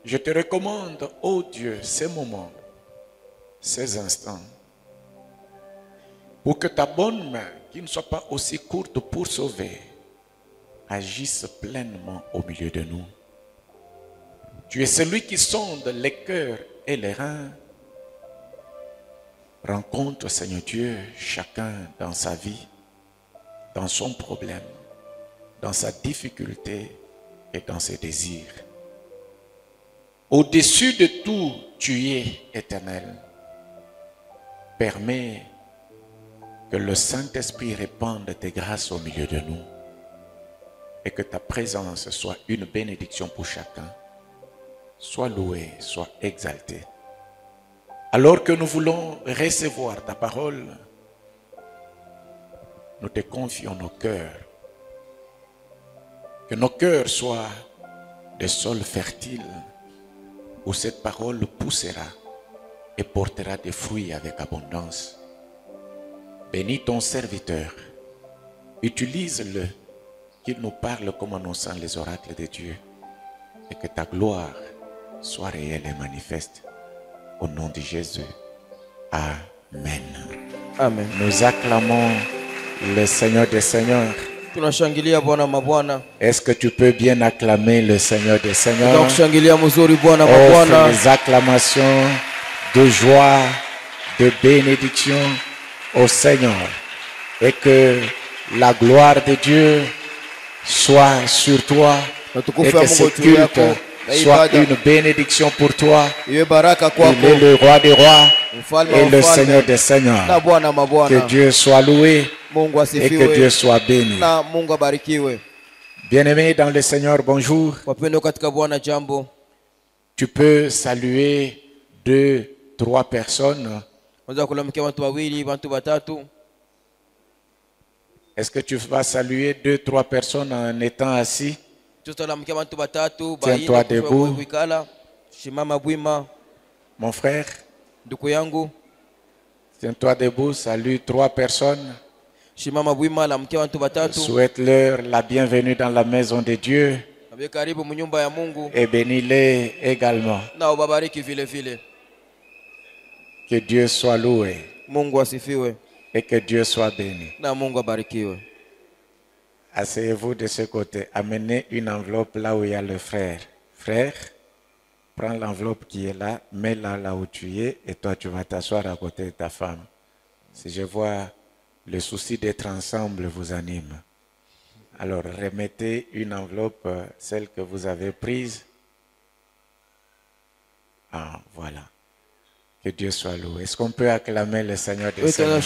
Je te recommande, ô Dieu, ces moments, ces instants, pour que ta bonne main, qui ne soit pas aussi courte pour sauver, agisse pleinement au milieu de nous. Tu es celui qui sonde les cœurs et les reins. Rencontre, Seigneur Dieu, chacun dans sa vie, dans son problème, dans sa difficulté et dans ses désirs. Au-dessus de tout, tu es éternel. Permets que le Saint-Esprit répande tes grâces au milieu de nous et que ta présence soit une bénédiction pour chacun. Sois loué, sois exalté. Alors que nous voulons recevoir ta parole, nous te confions nos cœurs. Que nos cœurs soient des sols fertiles où cette parole poussera et portera des fruits avec abondance. Bénis ton serviteur. Utilise-le, qu'il nous parle comme annonçant les oracles de Dieu et que ta gloire soit réelle et manifeste. Au nom de Jésus. Amen. Amen. Nous acclamons le Seigneur des Seigneurs. Tunashangilia Bwana mabwana. Est-ce que tu peux bien acclamer le Seigneur des Seigneurs? Tunakushangilia mzuri Bwana mabwana. Offre des acclamations de joie, de bénédiction au Seigneur. Et que la gloire de Dieu soit sur toi. Et que ce culte soit une bénédiction pour toi. Il est le roi des rois et le Seigneur des seigneurs. Que Dieu soit loué et que Dieu soit béni. Bien-aimé dans le Seigneur, bonjour. Tu peux saluer 2, 3 personnes. Est-ce que tu vas saluer 2, 3 personnes en étant assis? Tiens-toi debout. Mon frère, tiens-toi debout, salue 3 personnes. Souhaite-leur la bienvenue dans la maison de Dieu et bénis-les également. Que Dieu soit loué et que Dieu soit béni. Asseyez-vous de ce côté. Amenez une enveloppe là où il y a le frère. Frère, prends l'enveloppe qui est là, mets-la là où tu es et toi tu vas t'asseoir à côté de ta femme. Si je vois le souci d'être ensemble vous anime. Alors remettez une enveloppe, celle que vous avez prise. Ah, voilà. Que Dieu soit loué. Est-ce qu'on peut acclamer le Seigneur des Seigneurs?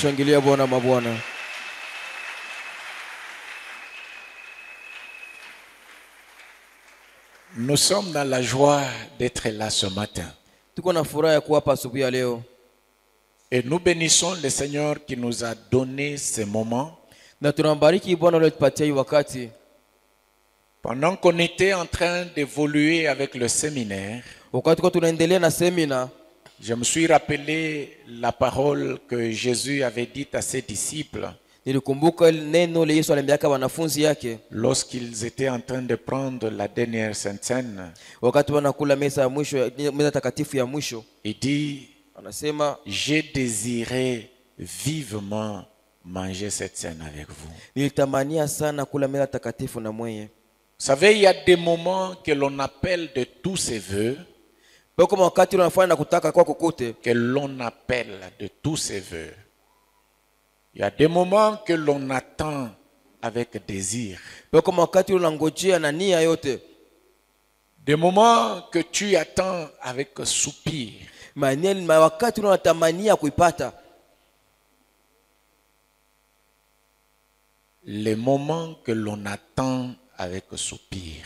Nous sommes dans la joie d'être là ce matin. Et nous bénissons le Seigneur qui nous a donné ces moments. Pendant qu'on était en train d'évoluer avec le séminaire, je me suis rappelé la parole que Jésus avait dite à ses disciples. Lorsqu'ils étaient en train de prendre la dernière Sainte Seine, il dit, j'ai désiré vivement manger cette scène avec vous. Vous savez, il y a des moments que l'on appelle de tous ses voeux, que l'on appelle de tous ses voeux. Il y a des moments que l'on attend avec désir. Des moments que tu attends avec soupir. Les moments que l'on attend avec soupir.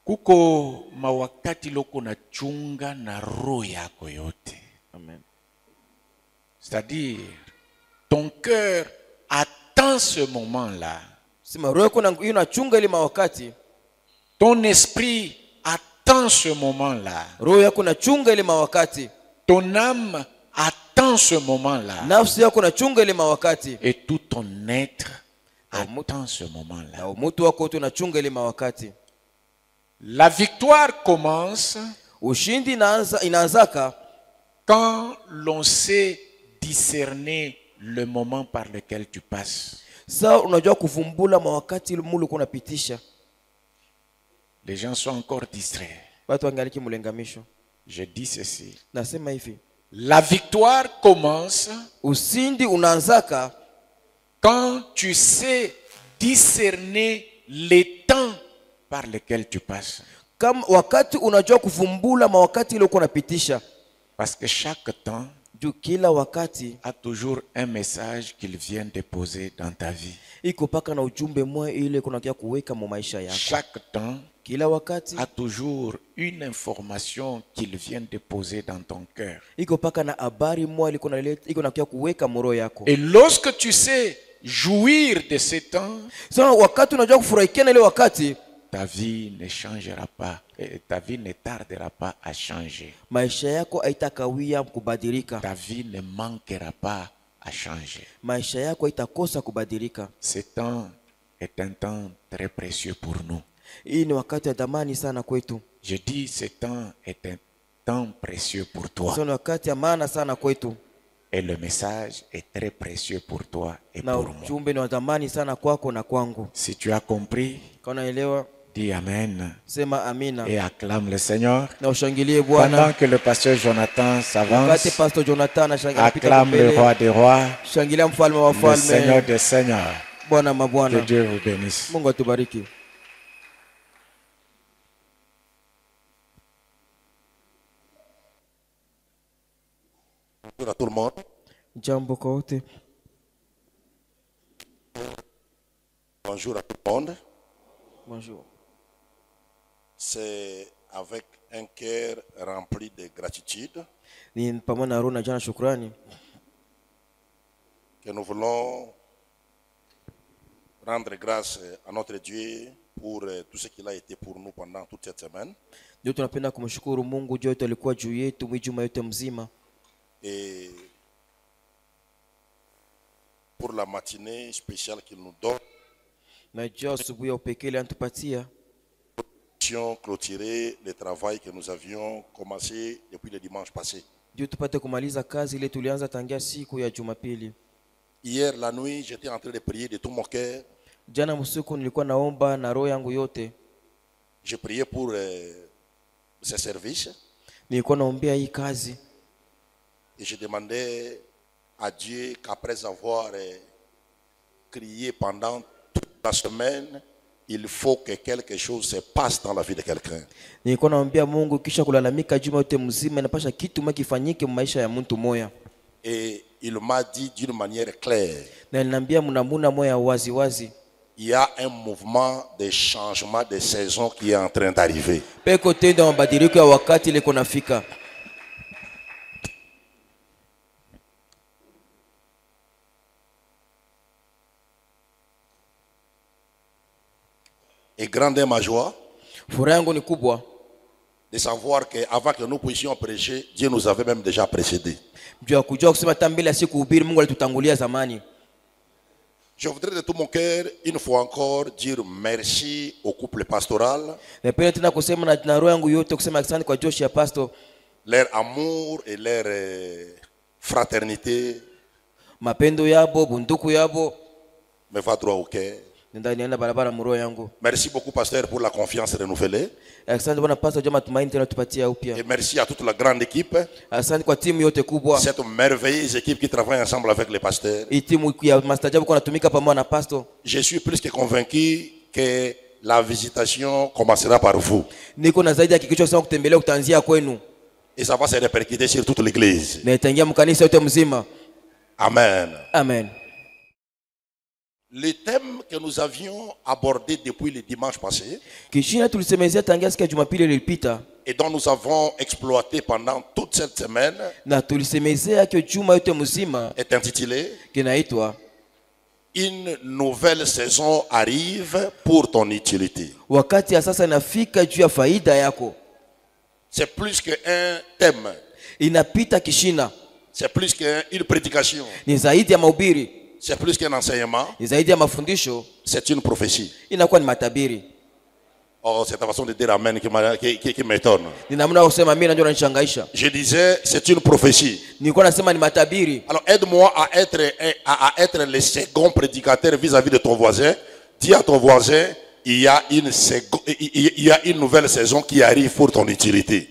Kuko mawakati loko na chunga na roho yako yote. Amen. C'est-à-dire, ton cœur attend ce moment-là. Ton esprit attend ce moment-là. Ton âme attend ce moment-là. Et tout ton être Attends ce moment-là. na umutu wako wote unachunga ile mawakati. La victoire commence Ushindi inaanzaka quand l'on sait discerner le moment par lequel tu passes. Sa unajua kuvumbula mawakati ile mulu kunapitisha. Les gens sont encore distraits. Watu wangaliki mulengamisho. Je dis ceci. Nasema hivi. La victoire commence Ushindi unaanzaka quand tu sais discerner les temps par lesquels tu passes. kama wakati unajua kuvumbula mawakati ile kunapitisha. Parce que chaque temps Juu kila wakati a toujours un message qu'il vient déposer dans ta vie. iko paka na ujumbe mmoja ile kunakia kuweka mu maisha yako. Chaque temps Kila wakati a toujours une information qu'il vient déposer dans ton cœur. iko paka na habari moja iko nakia kuweka moro yako. Et lorsque tu sais jouir de ce temps, Sasa wakati unajua kufurahikia ile wakati, ta vie ne changera pas, et ta vie ne tardera pas à changer. maisha yako haitakawia kubadilika. Ta vie ne manquera pas à changer. Maisha yako haitakosa kubadilika. Ce temps est un temps très précieux pour nous. Hii ni wakati wa thamani sana kwetu. Je dis ce temps est un temps précieux pour toi. Sasa ni wakati ya maana sana kwetu. Et le message est très précieux pour toi et Na pour moi. ujumbe ni wa thamani sana kwako na kwangu. Si tu as compris, Kama unaelewa, dis Amen sema amina. et acclame le Seigneur. Na ushangilie Pendant Bwana. que le pasteur Jonathan Wakati s'avance, Pastor Jonathan anashangilia acclame le roi des rois, Shangilia mfalme wa le Seigneur wafalme, des seigneurs. Bwana Que mabwana. Dieu vous bénisse. Mungu atubariki. Bonjour à tout le monde. Jambo kwa wote. Bonjour à tout le monde. Bonjour. C'est avec un cœur rempli de gratitude Ni pamoja na roho na jana shukrani que nous voulons rendre grâce à notre Dieu pour tout ce qu'il a été pour nous pendant toute cette semaine. ndio tunapenda kumshukuru Mungu juu yote alikuwa juu yetu mwijuma yote mzima, Et pour la matinée spéciale qu'il nous donne, na juu asubuhi ya upekee ile anatupatia clôturer le travail que nous avions commencé depuis le dimanche passé. ndio tupate kumaliza kazi ile tulianza tangia siku ya Jumapili. Hier la nuit, j'étais en train de prier de tout mon cœur. Jana usiku nilikuwa naomba na roho yangu yote, Je priais pour ce service nilikuwa naombea hii kazi et je demandais à Dieu qu'après avoir crié pendant toute la semaine, il faut que quelque chose se passe dans la vie de quelqu'un. nilikuwa naombea Mungu, kisha kulalamika juma yote mzima, inapasha kitu mmoja kifanyike maisha ya mtu moya, Et il m'a dit d'une manière claire, na aliniambia mnamuna moya wazi wazi, il y a un mouvement de changement de saison qui est en train d'arriver. peko tendo mabadiliko ya wakati ile kunafika. Et grande est ma joie Furaha yangu ni kubwa de savoir qu'avant que nous puissions prêcher, Dieu nous avait même déjà précédés. juu ya kujua kusema tambele ya siku hubiri Mungu alitutangulia zamani. Je voudrais de tout mon cœur, une fois encore, dire merci au couple pastoral. Napenda tena kusema na roho yangu yote kusema asante kwa Josh ya pastor, Leur amour et leur fraternité mapendo yabo, bunduku yabo, me va droit au cœur. nenda barabara muro yangu. Merci beaucoup, pasteur, pour la confiance renouvelée. Asante bwana pastor, jamaa tumaini tena tupatia upya. Et merci à toute la grande équipe, Asante kwa timu yote kubwa, cette merveilleuse équipe qui travaille ensemble avec les pasteurs. hii timu ya mastajabu kwa natumika pamoja na pastor. Je suis plus que convaincu que la visitation commencera par vous. Niko na zaidi ya hakikisho kusema kutembelea kutanzia kwenu Et ça va se répercuter sur toute l'église. na itaingia mkanisa yote mzima. Amen. Amen. Le thème que nous avions abordé depuis le dimanche passé Kishina tulisemezea tangia siku ya Jumapili iliyopita et dont nous avons exploité pendant toute cette semaine na tulisemezea kio juma yote mzima est intitulé kinaitwa Une nouvelle saison arrive pour ton utilité. wakati ya sasa inafika juu ya faida yako. C'est plus qu'un thème, Inapita kishina, c'est plus qu'une prédication. ni zaidi ya mahubiri, c'est plus qu'un enseignement, ni zaidi ya mafundisho, c'est une prophétie. inakuwa ni matabiri. Oh, c'est ta façon de dire amen qui m'étonne. Ni namna ya kusema amina ndio inanishangaisha. Je disais, c'est une prophétie. Nilikuwa nasema ni matabiri. Alors aide-moi à être le second prédicateur vis-à-vis de ton voisin. Dis à ton voisin, il y a une nouvelle saison qui arrive pour ton utilité.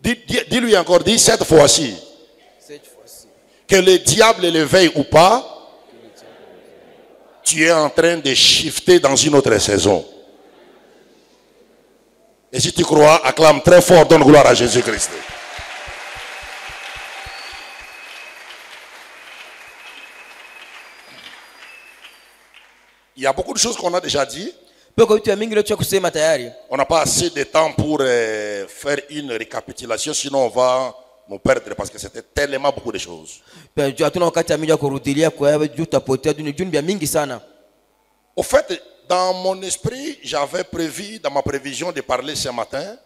Dis-lui encore, dis cette fois-ci, que le diable le veuille ou pas, tu es en train de shifter dans une autre saison. Et si tu crois, acclame très fort, donne gloire à Jésus-Christ. Il y a beaucoup de choses qu'on a déjà dit. On n'a pas assez de temps pour faire une récapitulation, sinon on va nous perdre parce que c'était tellement beaucoup de choses. Au fait, dans mon esprit, j'avais prévu, dans ma prévision, de parler ce matin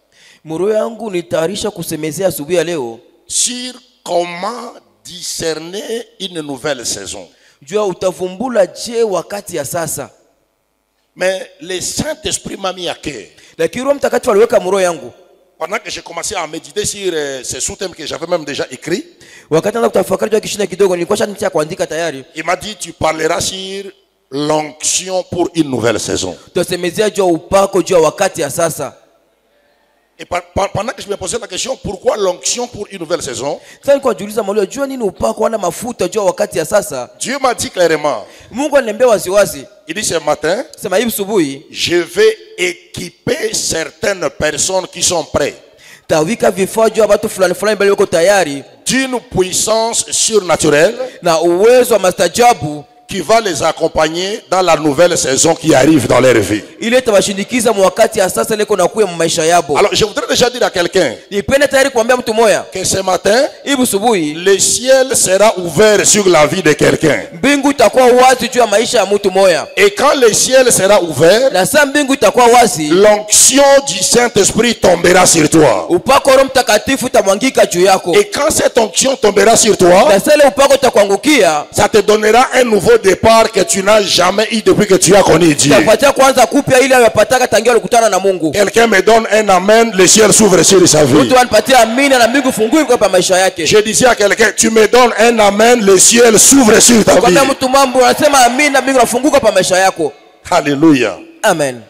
sur comment discerner une nouvelle saison. Mais le Saint-Esprit m'a mis à cœur. Pendant que j'ai commencé à méditer sur ces sous-thèmes que j'avais même déjà écrits, il m'a dit, tu parleras sur l'onction pour une nouvelle saison. Et pendant que je me posais la question, pourquoi l'onction pour une nouvelle saison? Dieu m'a dit clairement, il dit ce matin, je vais équiper certaines personnes qui sont prêtes d'une puissance surnaturelle qui va les accompagner dans la nouvelle saison qui arrive dans leur vie. Alors je voudrais déjà dire à quelqu'un que ce matin, le ciel sera ouvert sur la vie de quelqu'un. Et quand le ciel sera ouvert, l'onction du Saint-Esprit tombera sur toi. Et quand cette onction tombera sur toi, ça te donnera un nouveau départ que tu n'as jamais eu depuis que tu as connu Dieu. Quelqu'un me donne un amen, le ciel s'ouvre sur sa vie. Je disais à quelqu'un, tu me donnes un amen, le ciel s'ouvre sur ta vie. Alléluia. Amen.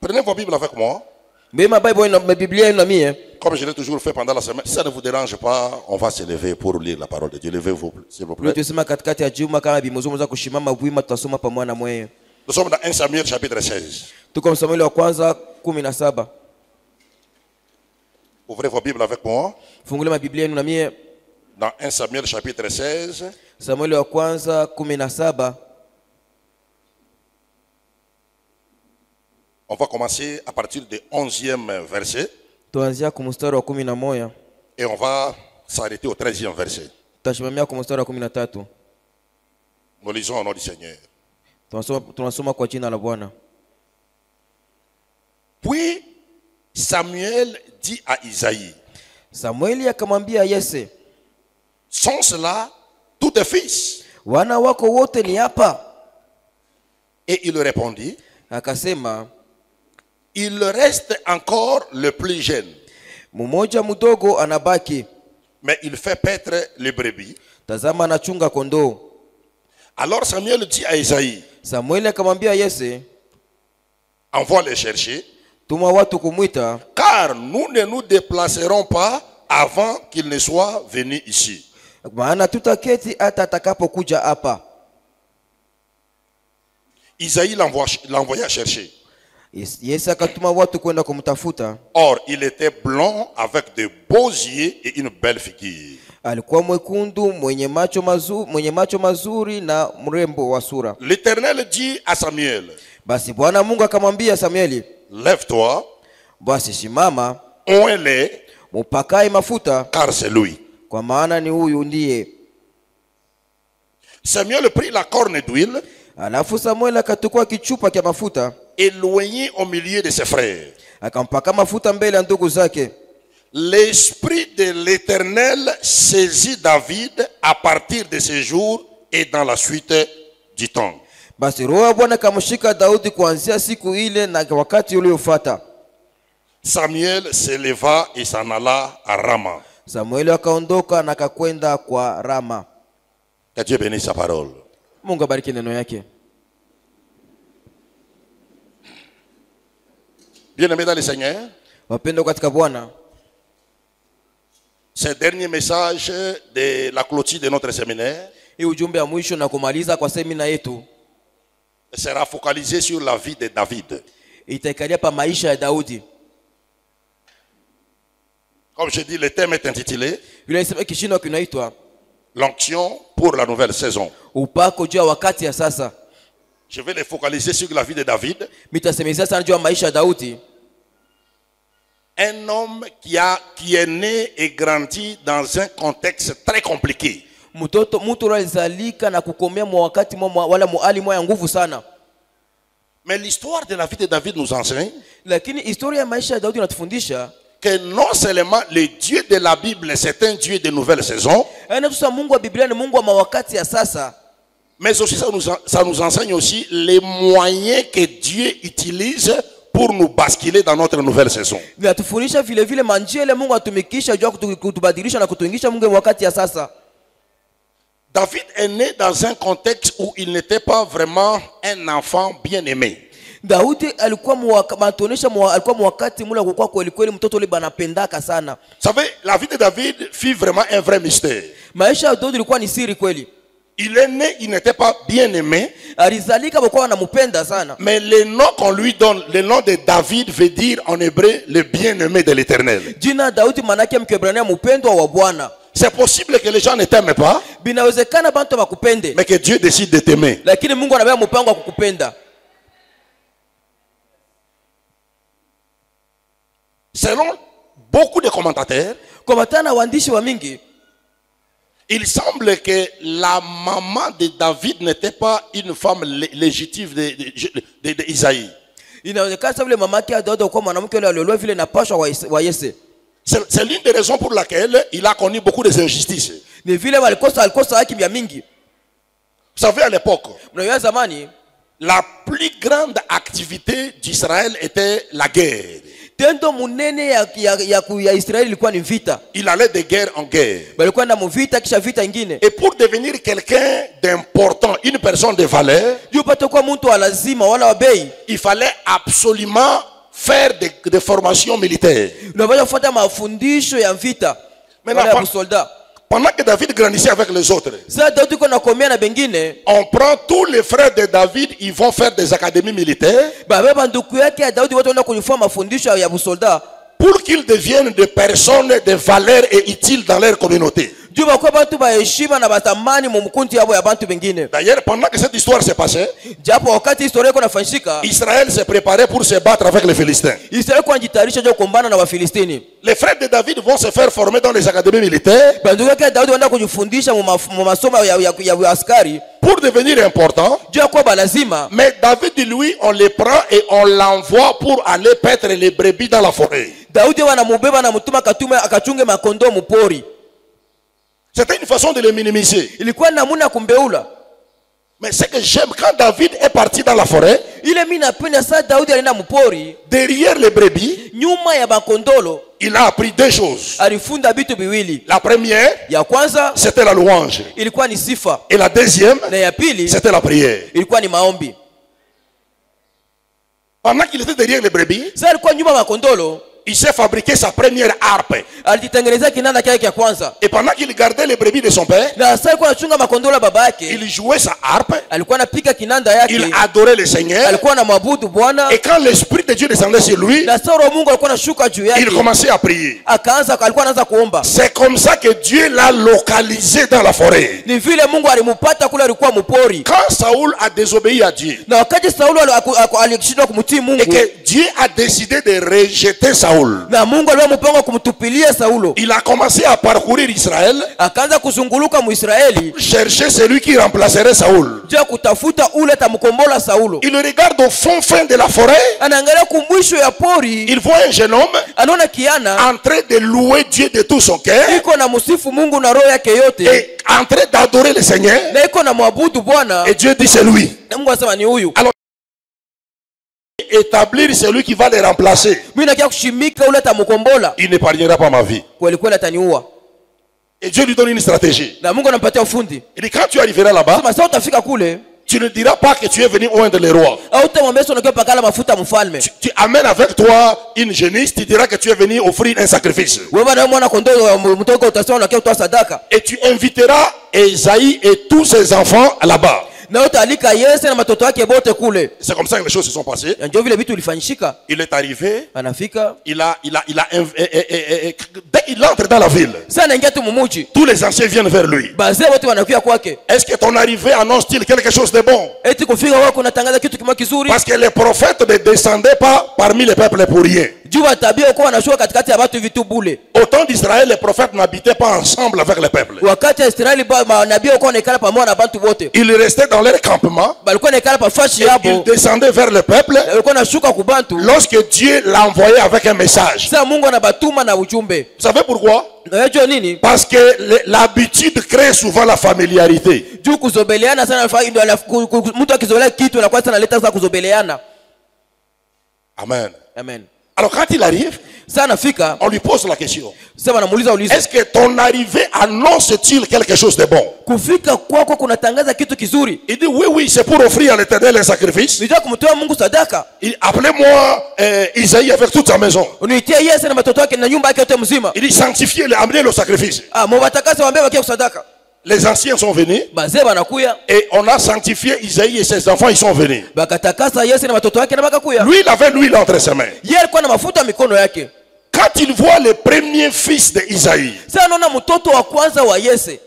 Prenez vos Bibles avec moi. Comme je l'ai toujours fait pendant la semaine, si ça ne vous dérange pas, on va se lever pour lire la parole de Dieu. Levez-vous, s'il vous plaît. Nous sommes dans 1 Samuel chapitre 16. Ouvrez vos Bibles avec moi. Dans 1 Samuel chapitre 16. On va commencer à partir du 11e verset. Et on va s'arrêter au 13e verset. Nous lisons au nom du Seigneur. Puis Samuel dit à Isaïe, sont cela tous tes fils? Et il répondit, il reste encore le plus jeune, mais il fait paître les brebis. Alors Samuel dit à Isaïe, envoie les chercher, car nous ne nous déplacerons pas avant qu'il ne soit venu ici. Isaïe l'envoya chercher. Or, il était blond avec de beaux yeux et une belle figure. L'Éternel dit à Samuel, lève-toi, oins-les, car c'est lui. Samuel prit la corne d'huile, éloigné au milieu de ses frères. l'esprit de l'Éternel saisit David à partir de ce jour et dans la suite du temps. Basi roho ya Bwana kamshika Daudi kuanzia siku ile na wakati uliofuata. Samuel se leva et s'en alla à Rama. Samueli akaondoka na akakwenda kwa Rama. Que Dieu bénisse sa parole. Mungu abariki neno yake. Bien-aimés dans le Seigneur, Wapendwa katika Bwana, ce dernier message de la clôture de notre séminaire hii ujumbe wa mwisho na kumaliza kwa semina yetu sera focalisé sur la vie de David. itaikalia pa maisha ya Daudi. Comme je dis, le thème est intitulé Vile nisema kishindo kinaitwa l'onction pour la nouvelle saison. upako juu ya wakati ya sasa. Je vais les focaliser sur la vie de David, Mitasemezea sana juu ya maisha ya Daudi, un homme qui est né et grandi dans un contexte très compliqué. mtu alizalika na kukomea mwa wakati wala muali mwa ya nguvu sana. Mais l'histoire de la vie de David nous enseigne Lakini historia ya maisha ya Daudi inatufundisha que non seulement le Dieu de la Bible c'est un Dieu de nouvelles saisons, Mungu wa Biblia ni Mungu wa mawakati ya sasa, mais aussi ça nous enseigne aussi les moyens que Dieu utilise pour nous basculer dans notre nouvelle saison. Vinatufundisha vile vile manjia ile Mungu atumikisha juu ya kutubadilisha na kutuingisha Mungu wakati ya sasa. David est né dans un contexte où il n'était pas vraiment un enfant bien-aimé. Daudi alikuwa alikuwa mwakati mula kukua kweli kweli mtoto ule banapendaka sana. Vous savez, la vie de David fut vraiment un vrai mystère. Maisha ya Daudi ilikuwa ni siri kweli. Il est né, il n'était pas bien-aimé. Alizalika kwa wanamupenda sana. Mais le nom qu'on lui donne, le nom de David veut dire en hébreu le bien-aimé de l'Éternel. Jina Daudi manake mkebrania mpendwa wa Bwana. C'est possible que les gens ne t'aiment pas, Binawezekana bantu bakupende, mais que Dieu décide de t'aimer. lakini Mungu anabeba mpango wa kukupenda. Selon beaucoup de commentateurs, Kwa matana waandishi wa mingi, il semble que la maman de David n'était pas une femme légitime de Isaïe. inawezekana sababu mamake ya Daudi kwa mwanamke yule aliolwa vile na pasha wa Yese. C'est l'une des raisons pour laquelle il a connu beaucoup d'injustices. Ni vile alikosa haki ya mingi. Vous savez, à l'époque, Mnajua zamani la plus grande activité d'Israël était la guerre. tendo munene ya Israeli ilikuwa ni vita. Il allait de guerre en guerre. Balikuwa na mvita kisha vita ingine. Et pour devenir quelqu'un d'important, une personne de valeur, Juu pata kwa mtu wa lazima wala wa bei, il fallait absolument faire des formations militaires. unaweza kufuata mafundisho ya vita. Maintenant, Wala ya soldat. pendant que David grandissait avec les autres, Sasa Daudi kuna komea na bengine, on prend tous les frères de David, ils vont faire des académies militaires baba ndugu yake ya Daudi wote wanaenda kujifunza mafundisho ya busolda pour qu'ils deviennent des personnes de valeur et utiles dans leur communauté. juu bakuwa bantu baheshima na batamani mu mkundi yabo ya bantu bengine. D'ailleurs, pendant que cette histoire s'est passée, Japo wakati historia iko nafanyika, Israël s'est préparé pour se battre avec les Philistins. Israeli kwa jitayarisha juu kumbana na Wafilistini. Les frères de David vont se faire former dans les académies militaires Bandugu yake ya Daudi wanaenda kujifundisha mu masomo ya askari pour devenir importants. juu kwa balazima. Mais David, lui, on le prend et on l'envoie pour aller paître les brebis dans la forêt. Daudi wanamubeba na mtuma akachunge makondoo mpori. C'était une façon de le minimiser. Ilikuwa namuna kumbeula. Mais ce que j'aime, quand David est parti dans la forêt, Ile mimi napenda saa Daudi alienda mpori, derrière les brebis, nyuma ya makondolo il a appris deux choses. alifunda vitu viwili. La première, Ya kwanza c'était la louange. ilikuwa ni sifa, Et la deuxième, na ya pili c'était la prière. ilikuwa ni maombi. Pendant qu'il était derrière les brebis, Sasa alikuwa nyuma ya makondolo, il s'est fabriqué sa première harpe. alijitengenezea kinanda chake cha kwanza. Et pendant qu'il gardait les brebis de son père, Na sasa alikuwa anachunga makondolo ya baba yake, il jouait sa harpe, alikuwa anapiga kinanda yake, il adorait le Seigneur. alikuwa anamwabudu Bwana. Et quand l'Esprit de Dieu descendait sur lui, Na sasa Roho Mungu alikuwa anashuka juu yake, il commençait à prier. alikuwa anaanza kuomba. C'est comme ça que Dieu l'a localisé dans la forêt. Ni vile Mungu alimpata kule alikuwa mpori. Quand Saoul a désobéi à Dieu Na wakati Saulo alishindwa kumtii et Mungu, que Dieu a décidé de rejeter Saoul, Saoul. Na Mungu aliwa mpango kumtupilia Saulo. Il a commencé à parcourir Israël, Akaanza kuzunguluka Muisraeli. chercher celui qui remplacerait Saoul. Jia kutafuta ule tamkombola Saulo. Il regarde au fin de la forêt. Anaangalia kumwisho ya pori. Il voit un jeune homme Anaona kiana en train de louer Dieu de tout son cœur iko na musifu Mungu na roho yake yote. et en train d'adorer le Seigneur. Na iko na mwabudu Bwana. Et Dieu dit c'est lui. Na Mungu asema ni huyu. Alors, établir celui qui va les remplacer. Mimi nakia kushimika ule tamkombola. Il n'épargnera pas ma vie. Kweli kweli ataniua. Et Dieu lui donne une stratégie. Na Mungu anampatia ufundi. Il dit quand tu arriveras là-bas, Sema sasa utafika kule. tu ne diras pas que tu es venu oindre les rois. Au utamwambia sio unakiwa pakala mafuta mfalme. Tu amènes avec toi une génisse, tu diras que tu es venu offrir un sacrifice. Wewe na mwana kondoo mtoko utasema unakiwa kutoa sadaka. Et tu inviteras Esaïe et tous ses enfants là-bas. Na utalika Yese na matoto yake bote kule. C'est comme ça que les choses se sont passées. Ndio vile vitu vilifanyika. Il est arrivé, Anafika. dès qu'il entre dans la ville, Sasa anaingia tu mumuji. tous les anciens viennent vers lui. Bazee wote wanakuja kwake. Est-ce que ton arrivée annonce-t-il quelque chose de bon? Eti kufika wako unatangaza kitu kimoja kizuri. Parce que les prophètes ne descendaient pas parmi les peuples pour rien. Jua tabia uko wanashuka katikati ya watu vitu bule. Au temps d'Israël, les prophètes n'habitaient pas ensemble avec les peuples. Wakati Israeli manabii uko wanaikala pamoja na watu wote. Ils restaient dans leur campement. Balikuwa wanaikala pa fashi Ils yabo. descendaient vers le peuple Walikuwa wanashuka kubantu. lorsque Dieu l'envoyait avec un message. Sasa Mungu anabatuma na ujumbe. Vous savez pourquoi? Unajua nini? Parce que l'habitude crée souvent la familiarité. Juu kuzobeleana sana ndio mtu akizoelea kitu anakuwa sana leta sana kuzobeleana. Amen. Amen. Alors quand il arrive, Sasa nafika, on lui pose la question. sasa wanamuuliza uliza. Est-ce que ton arrivée annonce-t-il quelque chose de bon? Kufika kwako kunatangaza kitu kizuri. Il dit oui, oui, c'est pour offrir à l'Éternel un sacrifice. Nitaka kumtoa Mungu sadaka. Appelez-moi Isaïe avec toute sa maison. Uniitie Yesu na matoto yake na nyumba yake yote mzima. Il dit sanctifiez-le, amenez le sacrifice. Mwatakase waambie wakie sadaka. Les anciens sont venus Bazee banakuya. et on a sanctifié Isaïe et ses enfants, ils sont venus. Bakatakasa Yesu na matoto yake na bakakuya. Lui, il avait l'huile entre ses mains. Yeye alikuwa na mafuta mikono yake. Quand il voit le premier fils de Isaïe, Sasa anaona mtoto wa kwanza wa Yese.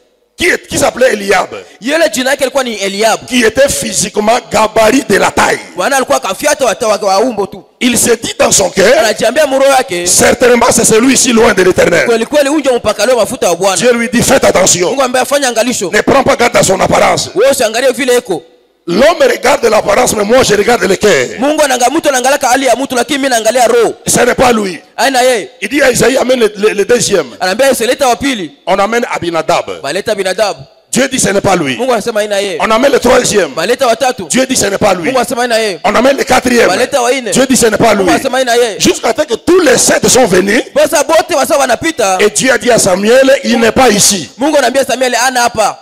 qui s'appelait Eliab, Yele jina yake alikuwa ni Eliab. qui était physiquement gabarit de la taille. Bwana alikuwa kafiata wa umbo tu. Il se dit dans son cœur, Anajiambia muro yake, certainement c'est celui-ci loin de l'Éternel. kweli kweli unje mpaka leo mafuta wa Bwana. Dieu lui dit, faites attention. Mungu ambaye afanya angalisho. Ne prends pas garde à son apparence. Wewe usiangalie vile eko. L'homme regarde l'apparence, mais moi je regarde le cœur. Mungu anaangalia mtu anaangalia hali ya mtu lakini mimi naangalia roho. Ce n'est pas lui. Aina yeye. Il dit à Isaïe, amène le deuxième. Anaambia Yesu leta wa pili. On amène Abinadab. Baleta binadamu. Dieu dit, ce n'est pas lui. Mungu anasema aina yeye. On amène le troisième. Baleta wa tatu. Dieu dit, ce n'est pas lui. Mungu anasema aina yeye. On amène le quatrième. Baleta wa nne. Dieu dit, ce n'est pas lui. Mungu anasema aina yeye. Jusqu'à ce que tous les 7 sont venus. Basa bote wasa wanapita. Et Dieu a dit à Samuel, il n'est pas ici. Mungu anaambia Samuel ana hapa.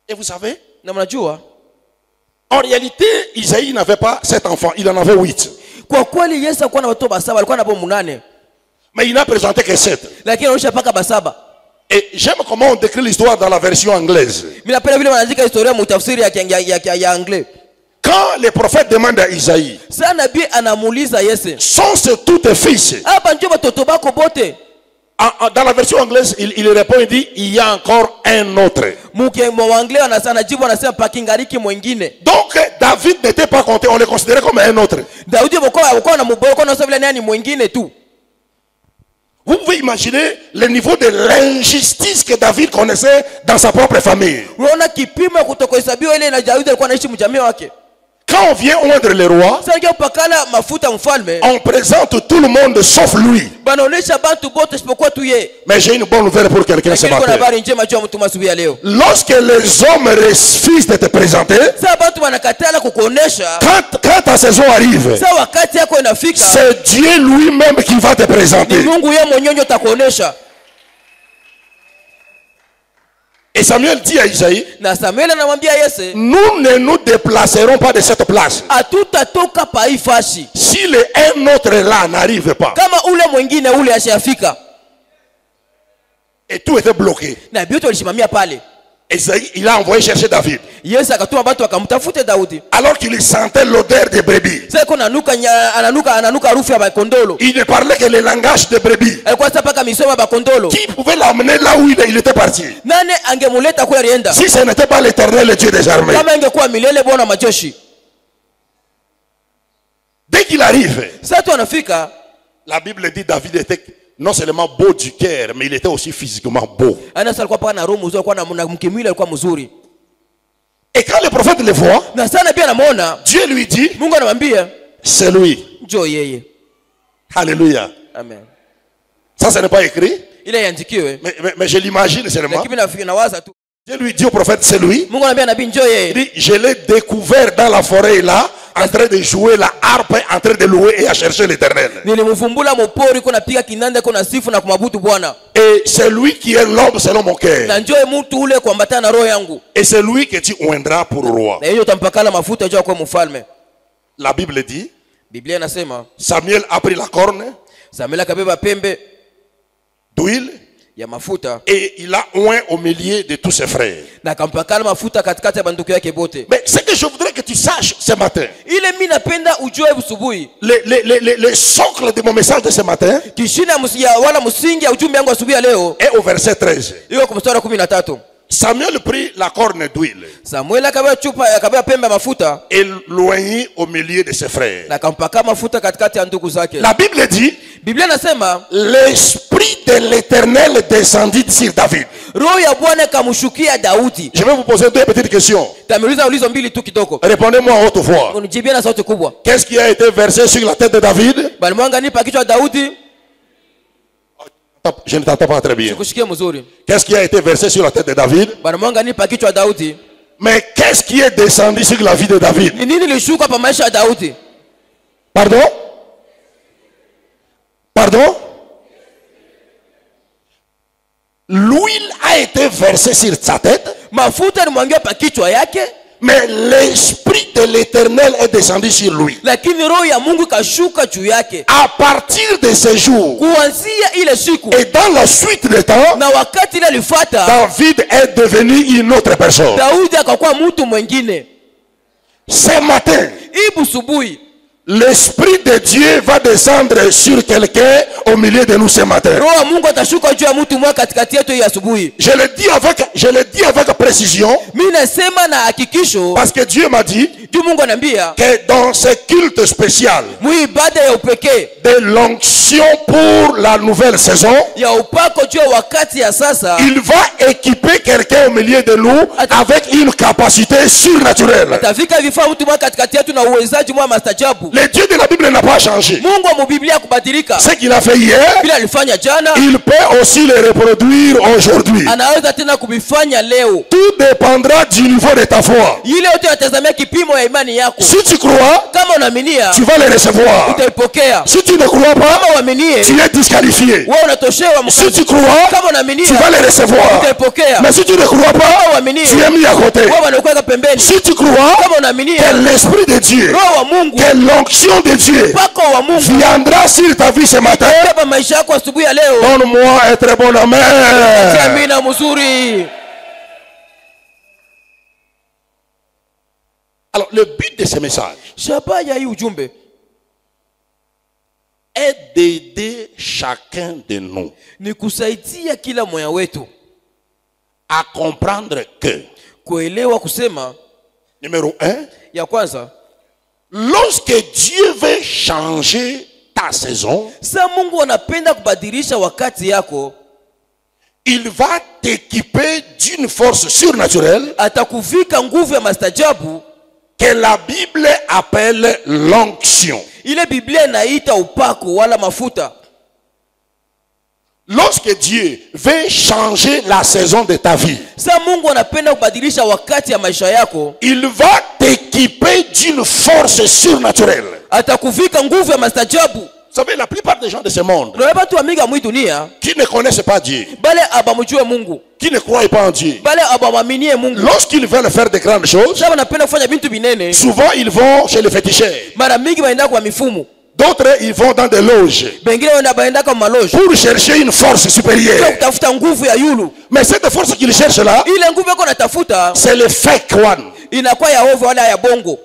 Et vous savez, Na mnajua? en réalité, Isaïe n'avait pas 7 enfants, il en avait 8. Kwa kweli Yesu alikuwa na watoto basaba, alikuwa na bomu 8. Mais il n'a présenté que 7. Lakini anaonyesha paka basaba. Et j'aime comment on décrit l'histoire dans la version anglaise. Mimi napenda vile wanaandika historia mu tafsiri ya anglais. Quand les prophètes demandent à Isaïe, Sasa nabii anamuuliza Yesu, sont-ce tous tes fils? hapa ndio watoto bako bote? Dans la version anglaise, il répond, il dit, il y a encore un autre. Mke mwanglais anajibu anasema pakingariki mwingine. Donc David n'était pas compté, on le considérait comme un autre. Daudi alikuwa na mboko na vile nani mwingine tu. Vous pouvez imaginer le niveau de l'injustice que David connaissait dans sa propre famille. Unaona kipimo kutokuhesabiwa ile na Daudi alikuwa anaishi mjamii wake. Quand on vient oindre le roi, Sasa ndio pakala mafuta mfalme. on présente tout le monde sauf lui. Banaonesha bantu bote isipokuwa tu yeye. Mais j'ai une bonne nouvelle pour quelqu'un ce Kuna matin. habari njema juu ya mtu masubuhi ya leo. Lorsque les hommes refusent de te présenter, Sasa bantu wanakatala kukuonesha. quand ta saison arrive, Sasa wakati yako inafika, c'est Dieu lui-même qui va te ni présenter. Mungu yeye mwenyewe atakuonesha. Et Samuel dit à Isaïe, Na Samuel anamwambia Yesu, nous ne nous déplacerons pas de cette place. hatutatoka pa hii fashi Si le un autre là n'arrive pas, kama ule mwingine ule ashafika. et tout était bloqué. Na biote walishimamia pale. Isaïe, il a envoyé chercher David. Yesu akatuma watu wakamtafute Daudi. Alors qu'il sentait l'odeur des brebis. Sasa kuna ananuka harufu ya bakondolo. Il ne parlait que le langage des brebis. Alikuwa sasa paka misoma bakondolo. Qui pouvait l'amener là où il était parti? Nani angemuleta kule alienda? Si ce n'était pas l'Éternel, le Dieu des armées. Kama ingekuwa milele Bwana majeshi. Dès qu'il arrive, Sasa tu anafika, la Bible dit David était non seulement beau du cœur, mais il était aussi physiquement beau. anasa alikuwa paka na roho mzuri, alikuwa na mkimwili alikuwa mzuri. Et quand le prophète le voit, Na sana pia anamuona, Dieu lui dit, Mungu anamwambia, c'est lui. njoo yeye. Alléluia. Amen. Ça, ce n'est pas écrit, Ile yandikiwe. mais je l'imagine seulement. Lakini nafikiri nawaza tu. Dieu lui dit au prophète, c'est lui. Mungu anambia nabii njoo Il yeye. dit, je l'ai découvert dans la forêt là, en train de jouer la harpe, en train de louer et à chercher l'éternel. Nilimvumbula mopori kuna piga kinanda kuna sifu na kumwabudu Bwana. Et c'est lui qui est l'homme selon mon cœur. Na njoo mtu ule kuambatana na roho yangu. Et c'est lui que tu oindras pour roi. Na hiyo utampakala mafuta juu kwa mfalme. La Bible dit, Biblia inasema Samuel a pris la corne Samuel akabeba pembe d'huile ya mafuta et il a oint au milieu de tous ses frères. na akampakala mafuta katikati ya banduku yake bote. Mais ce que je voudrais que tu saches ce matin, Ile mimi napenda ujue asubuhi. le socle de mon message de ce matin Kishina ya wala msingi ya ujumbe wangu asubuhi ya leo est au verset 13. iko kwa mstari wa 13. Samuel prit la corne d'huile Samuel akabeba chupa akabeba pembe ya mafuta et l'oignit au milieu de ses frères. na akampaka mafuta katikati ya ndugu zake. La Bible dit, Biblia inasema l'esprit de l'Éternel descendit sur David. roho ya Bwana kamshukia Daudi. Je vais vous poser deux petites questions. Tameuliza ulizo mbili tu kidogo. Répondez-moi à haute voix. Unijibie na sauti kubwa. Qu'est-ce qui a été versé sur la tête de David? Bali mwanga nipa kichwa Daudi. Je ne t'entends pas très bien. Sikushikie mzuri. Qu'est-ce qui a été versé sur la tête de David? Bali mwanga nipa kichwa Daudi. Mais qu'est-ce qui est descendu sur la vie de David? Ni nini lishuka pa maisha ya Daudi? Pardon? Pardon? L'huile a été versée sur sa tête, Mafuta nimwangia pa kichwa yake, mais l'esprit de l'Éternel est descendu sur lui. lakini roho ya Mungu kashuka juu yake. À partir de ce jour Kuanzia ile siku et dans la suite des temps, na wakati ile alifuata, David est devenu une autre personne. Daudi akakuwa mtu mwingine. Ce matin, Ibu subuhi l'Esprit de Dieu va descendre sur quelqu'un au milieu de nous ce matin. roho ya Mungu atashuka juu ya mtu mmoja katikati yetu hii asubuhi. Je le dis avec précision Mimi nasema na hakikisho, parce que Dieu m'a dit juu Mungu ananiambia que dans ce culte spécial muibada ya upekee de l'onction pour la nouvelle saison, ya upako juu ya wakati ya sasa, il va équiper quelqu'un au milieu de nous avec une capacité surnaturelle. atafika vifaa mtu mmoja katikati yetu na uwezaji mwa mastajabu. Le Dieu de la Bible n'a pas changé. Mungu wa Biblia kubadilika. Ce qu'il a fait hier, Bila alifanya jana, il peut aussi le reproduire aujourd'hui. anaweza tena kubifanya leo. Tout dépendra du niveau de ta foi. Ile yote yatazamia kipimo ya imani yako. Si tu crois, Kama unaaminia, tu vas le recevoir. utaipokea. Si tu ne crois pas, Kama uaminie, tu es disqualifié. wewe unatoshewa. Si tu crois, Kama unaaminia, tu vas le recevoir. utaipokea. Mais si tu ne crois pas, Kama uaminie, tu es mis à côté. wewe unakuweka pembeni. Si tu crois Kama unaaminia, que l'Esprit de Dieu, roho wa Mungu, que l'onction de Dieu upako wa Mungu viendra sur ta vie ce matin, beba maisha yako asubuhi ya leo. donne-moi un très bon amen. Amina mzuri. Alors, le but de ce message Shabaha ya hii ujumbe est d'aider chacun de nous ni kusaidia kila mmoja wetu à comprendre que, kuelewa kusema, numéro 1, ya kwanza, lorsque Dieu veut changer ta saison, sa Mungu anapenda kubadilisha wakati yako, il va t'équiper d'une force surnaturelle atakuvika nguvu ya mastajabu que la Bible appelle l'onction. ile Biblia inaita upako wala mafuta. Lorsque Dieu veut changer la saison de ta vie, Sa Mungu anapenda kubadilisha wakati ya maisha yako, il va t'équiper d'une force surnaturelle. atakuvika nguvu ya mastajabu. Vous savez, la plupart des gens de ce monde Na watu wa mingi mwi dunia qui ne connaissent pas Dieu, bale abamjue Mungu, qui ne croient pas en Dieu, bale abamwaminie Mungu, lorsqu'ils veulent faire de grandes choses, sababu wanapenda kufanya vitu binene, souvent ils vont chez les féticheurs. mara mingi waenda kwa mifumu, D'autres, ils vont dans des loges bengine baenda kwa maloji pour chercher une force kwa supérieure. kutafuta nguvu ya yulu. Mais cette force qu'ils cherchent là, Ile nguvu yako natafuta c'est le fake one. inakuwa ya ovyo wala ya bongo.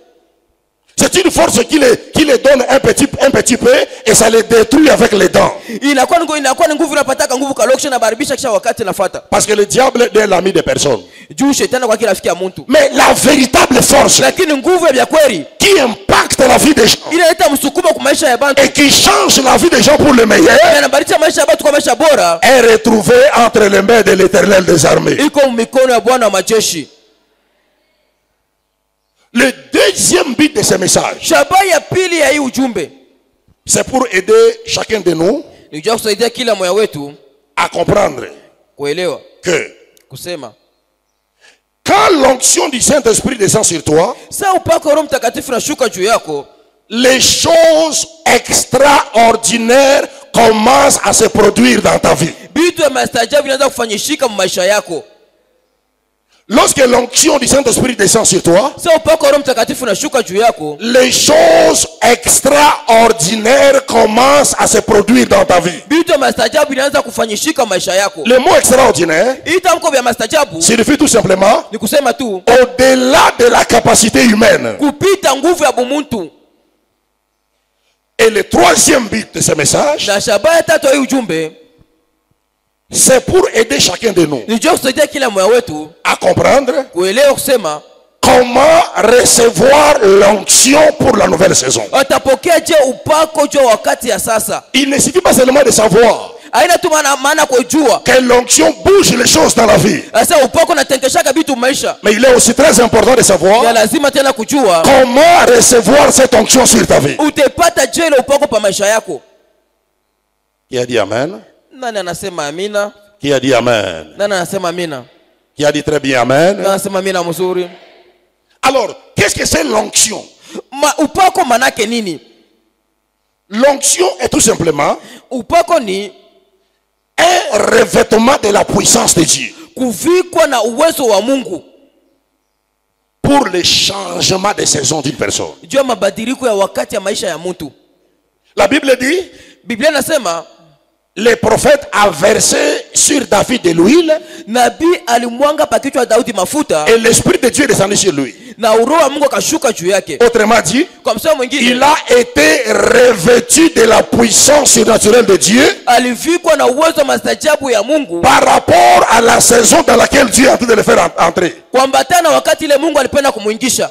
C'est une force qui les donne un petit peu et ça les détruit avec les dents. Parce que le diable est l'ami des personnes. Mais la véritable force qui impacte la vie des gens et qui change la vie des gens pour le meilleur est retrouvée entre les mains de l'Éternel des armées. Le deuxième but de ce message, c'est pour aider chacun de nous à comprendre que quand l'onction du Saint-Esprit descend sur toi, les choses extraordinaires commencent à se produire dans ta vie. Lorsque l'onction du Saint-Esprit descend sur toi, les choses extraordinaires commencent à se produire dans ta vie. Le mot extraordinaire signifie tout simplement au-delà de la capacité humaine. Et le troisième but de ce message, c'est pour aider chacun de nous à comprendre comment recevoir l'onction pour la nouvelle saison. Il ne suffit pas seulement de savoir que l'onction bouge les choses dans la vie, mais il est aussi très important de savoir comment recevoir cette onction sur ta vie. Qui a dit Amen? Qui a dit Amen? Qui a dit très bien Amen? Alors, qu'est-ce que c'est l'onction? L'onction est tout simplement un revêtement de la puissance de Dieu pour le changement de saison d'une personne. La Bible dit, le prophète a versé sur David de l'huile et l'Esprit de Dieu est descendu sur lui. Autrement dit, il a été revêtu de la puissance surnaturelle de Dieu par rapport à la saison dans laquelle Dieu a envie de le faire entrer.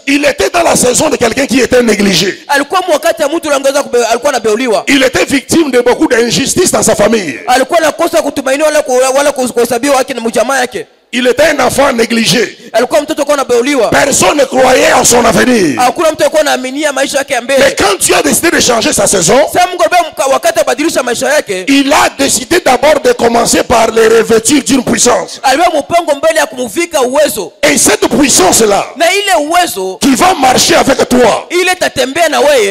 Il était dans la saison de quelqu'un qui était négligé. Il était victime de beaucoup d'injustices dans sa famille. Il était un enfant négligé. Personne ne croyait en son avenir. Mais quand Dieu a décidé de changer sa saison, il a décidé d'abord de commencer par les revêtir d'une puissance. Et cette puissance-là, qui va marcher avec toi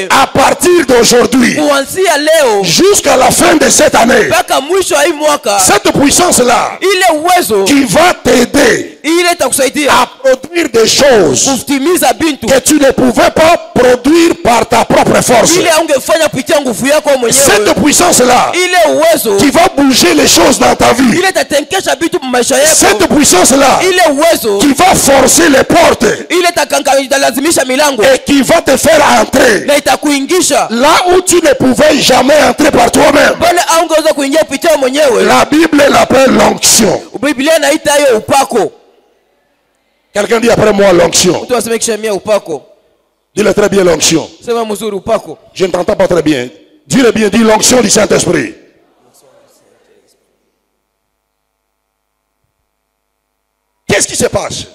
à partir d'aujourd'hui jusqu'à la fin de cette année, cette puissance-là qui va t'aider à produire des choses que tu ne pouvais pas produire par ta propre force. Cette puissance-là qui va bouger les choses dans ta vie. Cette puissance-là qui va forcer les portes et qui va te faire entrer là où tu ne pouvais jamais entrer par toi-même. La Bible l'appelle l'onction. Quelqu'un dit après moi l'onction. Dis-le très bien, l'onction. Je ne t'entends pas très bien. Dis-le bien, dis l'onction du Saint-Esprit. Qu'est-ce qui se passe?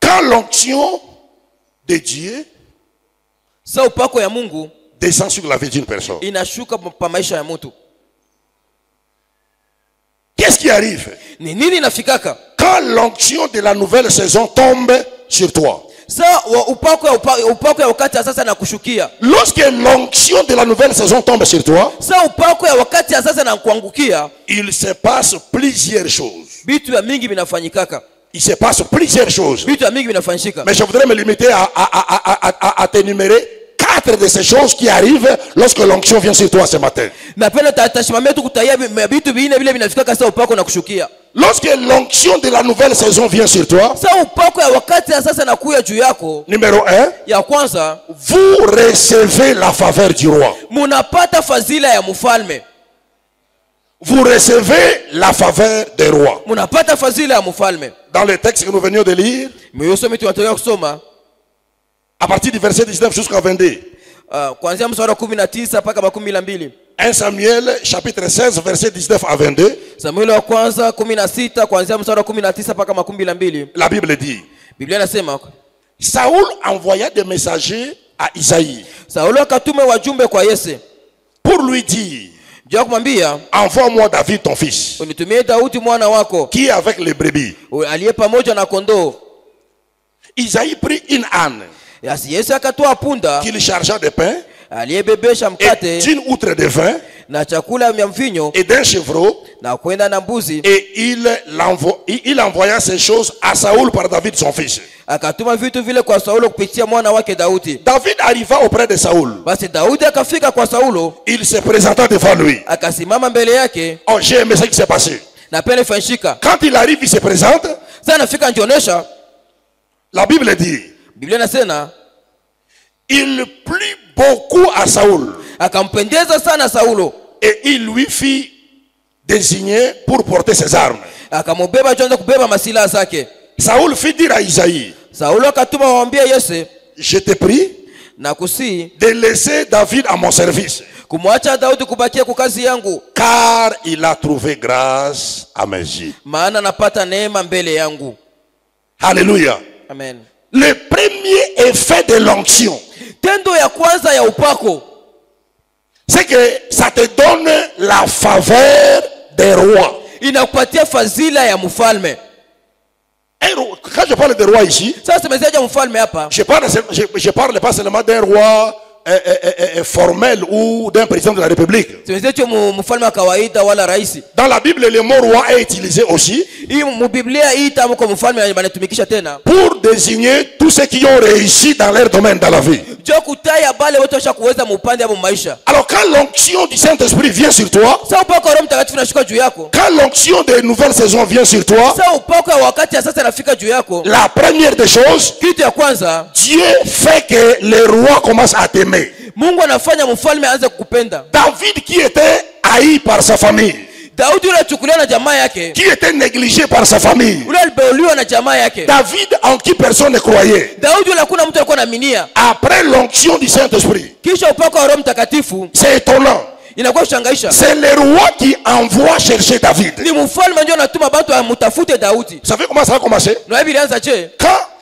Quand l'onction de Dieu descend sur la vie d'une personne, qu'est-ce qui arrive? Quand l'onction de la nouvelle saison tombe sur toi, lorsque l'onction de la nouvelle saison tombe sur toi, il se passe plusieurs choses. Il se passe plusieurs choses. Mais je voudrais me limiter à t'énumérer 4 de ces choses qui arrivent lorsque l'onction vient sur toi ce matin. Lorsque l'onction de la nouvelle saison vient sur toi, Sa upako ya wakati ya sasa nakuya juu yako. numéro 1, Ya kwanza, vous recevez la faveur du roi. munapata fazila ya mfalme. Vous recevez la faveur des rois. Munapata fazila ya mfalme. Dans le texte que nous venions de lire, Myosomi tunatoka kusoma à partir du verset 19 jusqu'à 22, kuanzia mstari wa 19 mpaka 12. 1 Samuel chapitre 16 verset 19 à 22, Samueli wa kwanza 16 kuanzia mstari wa 19 mpaka 12. la Bible dit, Biblia inasema Saoul envoya des messagers à Isaïe Saulo akatuma wajumbe kwa Yese pour lui dire, juu kumwambia, envoie-moi David ton fils, unitumie Daudi mwana wako qui est avec les brebis. aliye pamoja na kondoo. Isaïe prit une âne Basi Yese akatoa punda qu'il chargea de pain aliyebebesha et mkate d'une outre de vin na chakula ya mvinyo et d'un chevreau, na kwenda na mbuzi, et il envoya ces choses à Saoul par David son fils. akatuma vitu vile kwa Saulo kupitia mwana wake Daudi. David arriva auprès de Saoul. Basi Daudi akafika kwa Saulo, Il se présenta devant lui. akasimama mbele yake, Oh, j'ai aimé ce qui s'est passé. na pele fanshika. Quand il arrive, il se présente. Sasa nafika njionesha, La Bible dit, Biblia inasema il plut beaucoup à Saoul akampendeza sana Saulo, et il lui fit désigner pour porter ses armes. akamubeba juu kubeba masilaha zake. Saoul fit dire à Isaïe, Saulo akatuma waambie Yese, je te prie na kusi de laisser David à mon service, kumwacha Daudi kubakia kwa kazi yangu, car il a trouvé grâce à mes yeux. maana napata neema mbele yangu. Alléluia. Amen. Le premier effet de l'onction, Tendo ya kwanza ya upako, c'est que ça te donne la faveur des rois. inakupatia fazila ya mfalme. Quand je parle de roi ici, Sasa tumezaje mfalme hapa? je parle pas seulement d'un roi formel ou d'un président de la République. Tumezaje mfalme wa kawaida wala rais. Dans la Bible, le mot roi est utilisé aussi Hii mbiblia hii tamu kwa mfalme anatumikisha tena. pour désigner tous ceux qui ont réussi dans leur domaine dans la vie. Jo kutaya bale wote washa kuweza mupande hapo maisha. Alors quand l'onction du Saint-Esprit vient sur toi, Sasa upako wa Roho Mtakatifu unashuka juu yako. quand l'onction des nouvelles saisons vient sur toi, Sasa upako wa wakati ya sasa inafika juu yako. la première des choses, Kitu ya kwanza, Dieu fait que le roi commence à t'aimer. Mungu anafanya mfalme aanze kukupenda. David qui était haï par sa famille, Daudi yule alichukuliwa na jamaa yake, qui était négligé par sa famille, yule alibeuliwa na jamaa yake. David en qui personne ne croyait, Daudi yule hakuna mtu alikuwa anaaminia. après l'onction du Saint-Esprit, Kisha upako wa Roho Mtakatifu c'est étonnant. inakuwa kushangaisha. C'est le roi qui envoie chercher David. Ni mfalme ndio anatuma watu wamtafute Daudi. Vous savez comment ça a commencé? Na Biblia ilianza je?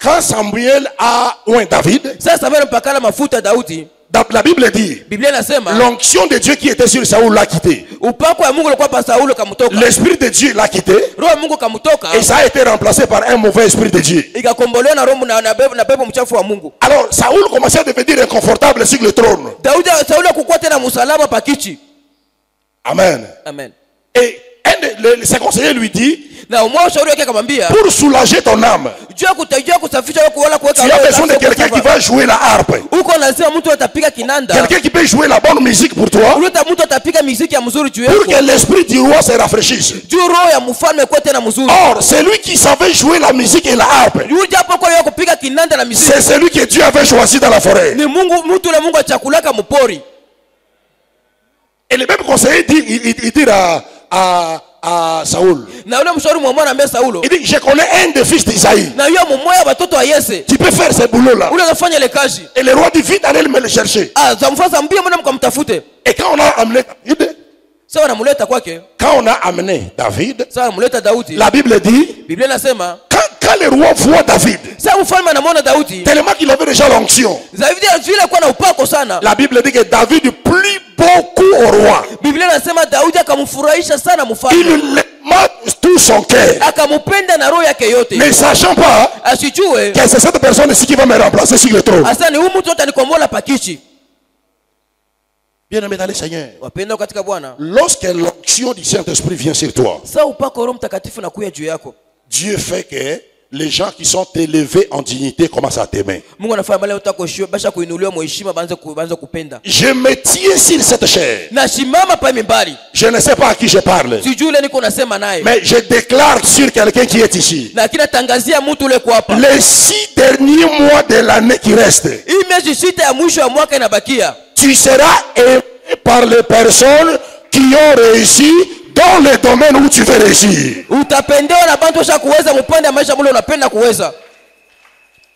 Quand Samuel a oint David, Sasa Samuel mpakala mafuta Daudi. la Bible dit, Biblia inasema l'onction de Dieu qui était sur Saoul l'a quitté. upako wa Mungu ulikuwa pa Saulo kamtoka. L'esprit de Dieu l'a quitté Roho ya Mungu kamtoka, et ça a été remplacé par un mauvais esprit de Dieu. ikakombolewa na roho na pepo mchafu wa Mungu. Alors Saoul commençait à devenir inconfortable sur le trône. Saulo kukuwa tena msalama pa kichi. Amen. Amen. Et ses conseillers lui dit, Na umwa ushauri wake akamwambia, pour soulager ton âme, jua kusafisha wako wala kuweka tu as besoin de quelqu'un qui va jouer la harpe. uko lazima mtu atapiga kinanda. Quelqu'un qui peut jouer la bonne musique pour toi, Uleta mtu atapiga muziki ya mzuri juu pour yako. que l'esprit du roi se rafraîchisse. Juu roho ya mfalme kwa tena mzuri. Or, celui qui savait jouer la musique et la harpe, Yule japo kwa yeye kupiga kinanda na muziki. c'est celui que Dieu avait choisi dans la forêt. Ni Mungu, mtu ule Mungu achakulaka mpori. Et le même conseiller dit, il dit à Saoul, Na yule mshauri mwa mwana ambaye Saulo. il dit, je connais un des fils d'Isaïe. Na yule mmoja watoto wa Yese. Tu peux faire ce boulot-là. Ule anafanya ile kazi. Et le roi dit, vite, allez me le chercher. Zamfasa mbio mwana mkamtafute. Et quand on a amené David, Sawa anamleta kwake. quand on a amené David, Sawa anamleta Daudi. la Bible dit, Biblia inasema, quand le roi voit David, sasa mfalme anamwona Daudi. tellement qu'il avait déjà l'onction, Daudi vile alikuwa na upako sana. la Bible dit que David plut beaucoup au roi. Biblia inasema Daudi akamfurahisha sana mfalme. Il l'aima de tout son cœur, Akampenda na roho yake yote. ne sachant pas Asijue que c'est cette personne ici qui va me remplacer sur le trône. hasa ni huyu mtu atanikombola pakichi. Bien-aimé dans le Seigneur, Wapendwa katika Bwana, lorsque l'onction du Saint-Esprit vient sur toi, sasa upako Roho Mtakatifu nakuja juu yako. Dieu fait que les gens qui sont élevés en dignité commencent à t'aimer. Mungu anafanya wale utakoshio basha kuinuliwa mheshima banza kupenda. Je me tiens sur cette chair. Nashimama pa mimbari. Je ne sais pas à qui je parle. Sijui ile niko nasema naye. Mais je déclare sur quelqu'un qui est ici. Na kina tangazia mtu ule kwa hapa. Les 6 derniers mois de l'année qui restent. Hii miezi sita ya mwisho ya mwaka inabakia. Tu seras aimé par les personnes qui ont réussi dans le domaine où tu veux réussir. Utapendewa na bantu washa kuweza mpande maisha mule unapenda kuweza.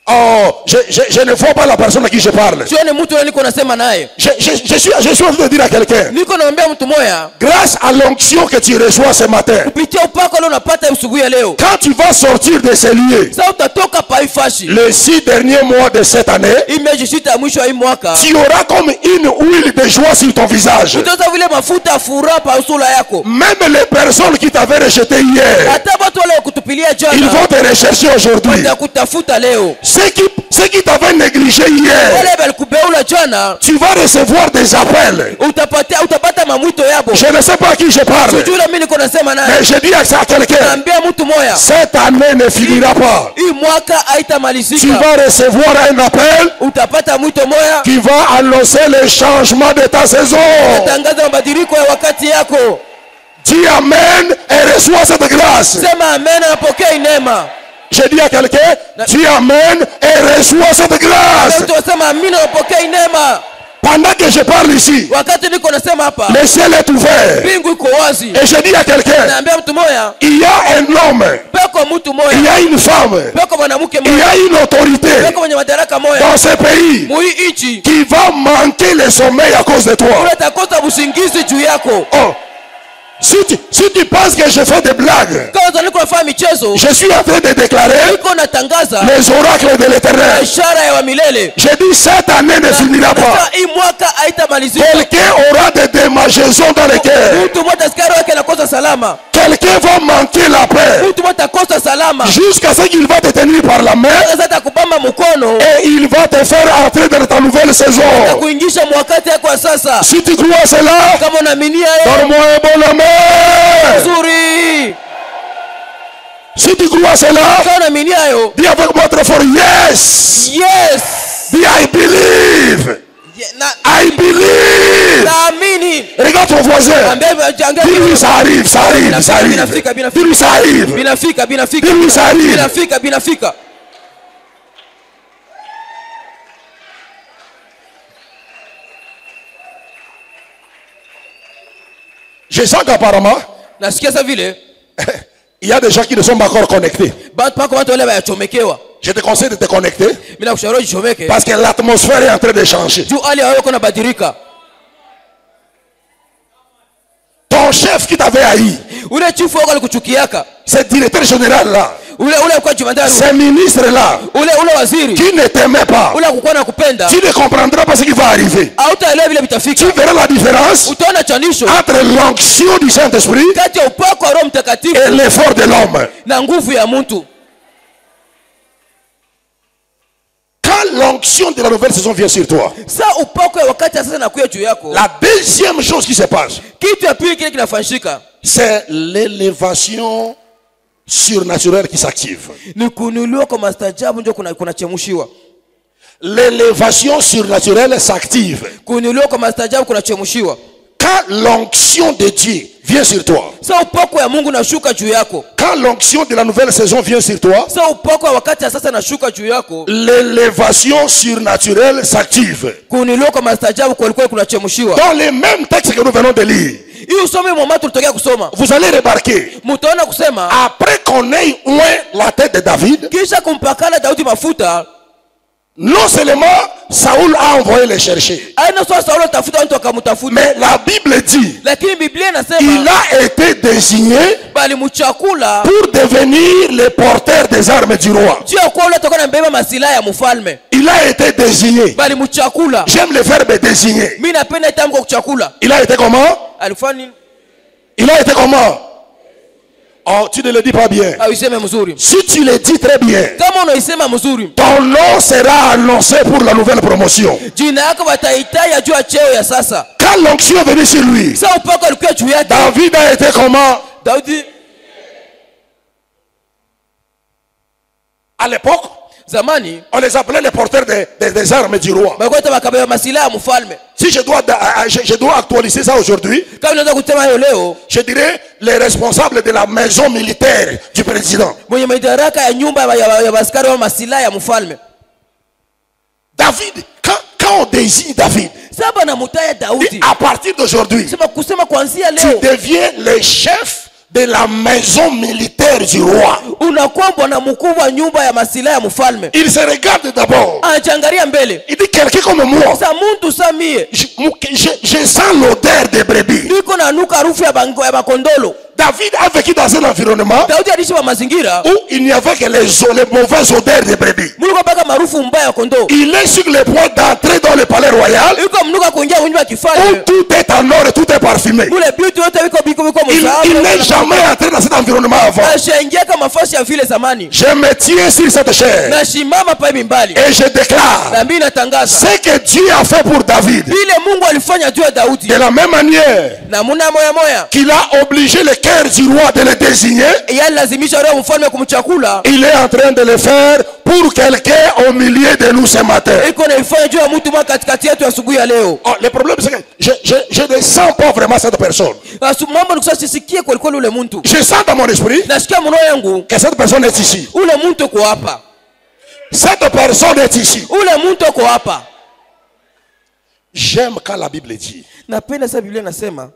Oh, je ne vois pas la personne à qui je parle. Sio ni mtu ule niko nasema naye. Je suis en train de dire à quelqu'un. Niko naambia mtu moya. Grâce à l'onction que tu reçois ce matin. Kupitia upako leo unapata usubuhi leo. Quand tu vas sortir de ces lieux. Sasa utatoka pa ifashi. Les 6 derniers mois de cette année. Hii miezi sita ya mwisho ya hii mwaka. Tu auras comme une huile de joie sur ton visage. Utaanza vile mafuta furaha pa usula yako. Même les personnes qui t'avaient rejeté hier. Hata watu wale kutupilia jana. Ils vont te rechercher aujourd'hui. Watakutafuta leo. Ceux qui t'avaient négligé hier, wale balikubeula jana, tu vas recevoir des appels. Utapata mamwito yabo. Je ne sais pas à qui je parle. Sijui mimi niko nasema naye. Mais je dis à ça quelqu'un. Naambia mtu moya. Cette année ne finira pas. Hii mwaka haitamalizika. Tu vas recevoir un appel. Utapata mwito moya. Qui va annoncer le changement de ta saison. Utangaza mabadiliko ya wakati yako. Dis amen et reçois cette grâce. Sema amen na pokea neema. Je dis à quelqu'un, dis amen et reçois cette grâce. Pendant que je parle ici, le ciel est ouvert. Et je dis à quelqu'un, il y a un homme, il y a une femme, il y a une autorité dans ce pays qui va manquer le sommeil à cause de toi. Oh. Si tu penses que je fais des blagues, je suis en train de déclarer les oracles de l'Éternel. Je dis cette année ne finira pas. Quelqu'un aura des démangeaisons dans le cœur. Quelqu'un va manquer la paix jusqu'à ce qu'il va te tenir par la main et il va te faire entrer dans ta nouvelle saison. Si tu crois cela, donne-moi un bon amen. Si tu crois cela, dis avec moi très fort, yes. Yes. Dis I believe. I believe. Regarde ton voisin. Dis-lui ça arrive, ça arrive, ça arrive. Dis-lui ça arrive. Dis-lui ça arrive. Je sens qu'apparemment, il y a des gens qui ne sont pas encore connectés. Je te conseille de te connecter. Parce que l'atmosphère est en train de changer. Ton chef qui t'avait haï, ce directeur général là, ce ministre là, qui ne t'aimait pas, tu ne comprendras pas ce qui va arriver. Tu verras la différence entre l'onction du Saint-Esprit et l'effort de l'homme. Quand l'onction de la nouvelle saison vient sur toi, la deuxième chose qui se passe, c'est l'élévation surnaturelle qui s'active. L'élévation surnaturelle s'active. Quand l'onction de Dieu vient sur toi, quand l'onction de la nouvelle saison vient sur toi, l'élévation surnaturelle s'active. Dans les mêmes textes que nous venons de lire, vous allez remarquer, après qu'on ait oint la tête de David, non seulement Saoul a envoyé les chercher, mais la Bible dit il a été désigné pour devenir le porteur des armes du roi. Il a été désigné. J'aime le verbe désigner. Il a été comment? Il a été comment? Oh, tu ne le dis pas bien. Si tu le dis très bien, ton nom sera annoncé pour la nouvelle promotion. Quand l'onction est venue sur lui, David a été comment? À l'époque, Zamani on les appelait les porteurs des armes du roi. balikuwa bakabeba masilaha ya mfalme. Si je dois actualiser ça aujourd'hui, Kama unaweza kusema hiyo leo, je dirais les responsables de la maison militaire du président. mwenye madaraka ya nyumba ya askari wa masilaha ya mfalme. David, quand on désigne David, Saba na mutaya Daudi. à partir d'aujourd'hui, Sema kusema kuanzia tu leo deviens le chef de la maison militaire du roi. unakuwa bwana mkubwa wa nyumba ya masilaha ya mfalme. Il se regarde d'abord. Anachangalia mbele. Il dit quelqu'un comme moi. Sa muntu samie. Je sens l'odeur des brebis. Niko na nuka harufu ya bakondolo. David a vécu dans un environnement Daudi aliishi kwa mazingira où il n'y avait que les mauvaises odeurs des brebis. Mulikuwa baka marufu mbaya ya kondoo. Il est sur le point d'entrer dans le palais royal Yuko mnuka kuingia nyumba ya où kifalme. tout est en or et tout est parfumé. Mule beauty yote biko Il n'est jamais entré dans cet environnement avant. Ashaingia kama fasi ya vile zamani. Je me tiens sur cette chair Na shimama pa mbali. et je déclare Na mimi natangaza ce que Dieu a fait pour David. vile Mungu alifanya juu ya Daudi. De la même manière Na muna moya qu'il a obligé le cœur du roi de le désigner, yale lazimisha roho mfalme kumchakula. il est en train de le faire pour quelqu'un au milieu de nous ce matin. Iko na ifanya juu ya mtu mwa katikati yetu asubuhi ya leo. Oh, le problème c'est que je ne sens pas vraiment cette personne. Mambo nikusasikie kwa kweli ule mtu. Je sens dans mon esprit Nasikia moyo yangu que cette personne est ici. ule mtu uko hapa. Cette personne est ici. Ule mtu uko hapa. J'aime quand la Bible dit. Napenda sa Biblia inasema.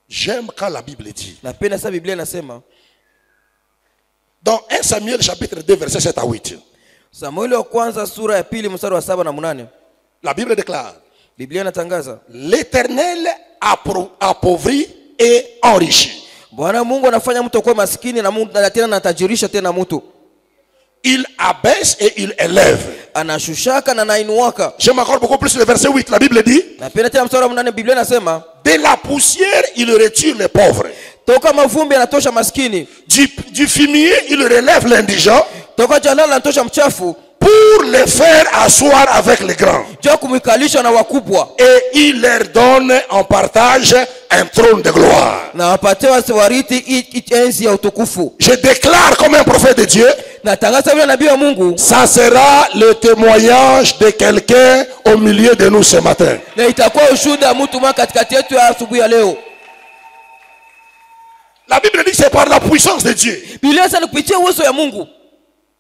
J'aime quand la Bible dit. Napenda sa Biblia inasema. Dans 1 Samuel chapitre 2 verset 7 à 8. Samueli wa kwanza sura ya pili mstari wa 7 na 8. La Bible déclare. Biblia inatangaza. L'Éternel appauvrit et enrichit. Bwana Mungu anafanya mtu kuwa maskini na Mungu tena anatajirisha tena mtu. Il abaisse et il élève. Anashushaka na anainuaka. J'aime encore beaucoup plus le verset 8. La Bible dit. Napenda tena mstari wa 8 Biblia inasema. De la poussière il retire les pauvres. Toka mavumbi anatosha maskini. Du fumier il relève l'indigent. Toka jalala anatosha mchafu. Pour les faire asseoir avec les grands. Jua kumikalisha na wakubwa. Et il leur donne en partage un trône de gloire. Na wapatia warithi enzi ya utukufu. Je déclare comme un prophète de Dieu. Natangaza vile nabii wa Mungu. Ça sera le témoignage de quelqu'un au milieu de nous ce matin. Na itakuwa ushuhuda mtu mwa katikati yetu ya asubuhi ya leo. La Bible dit que c'est par la puissance de Dieu. Biblia sana kupitia uwezo ya Mungu.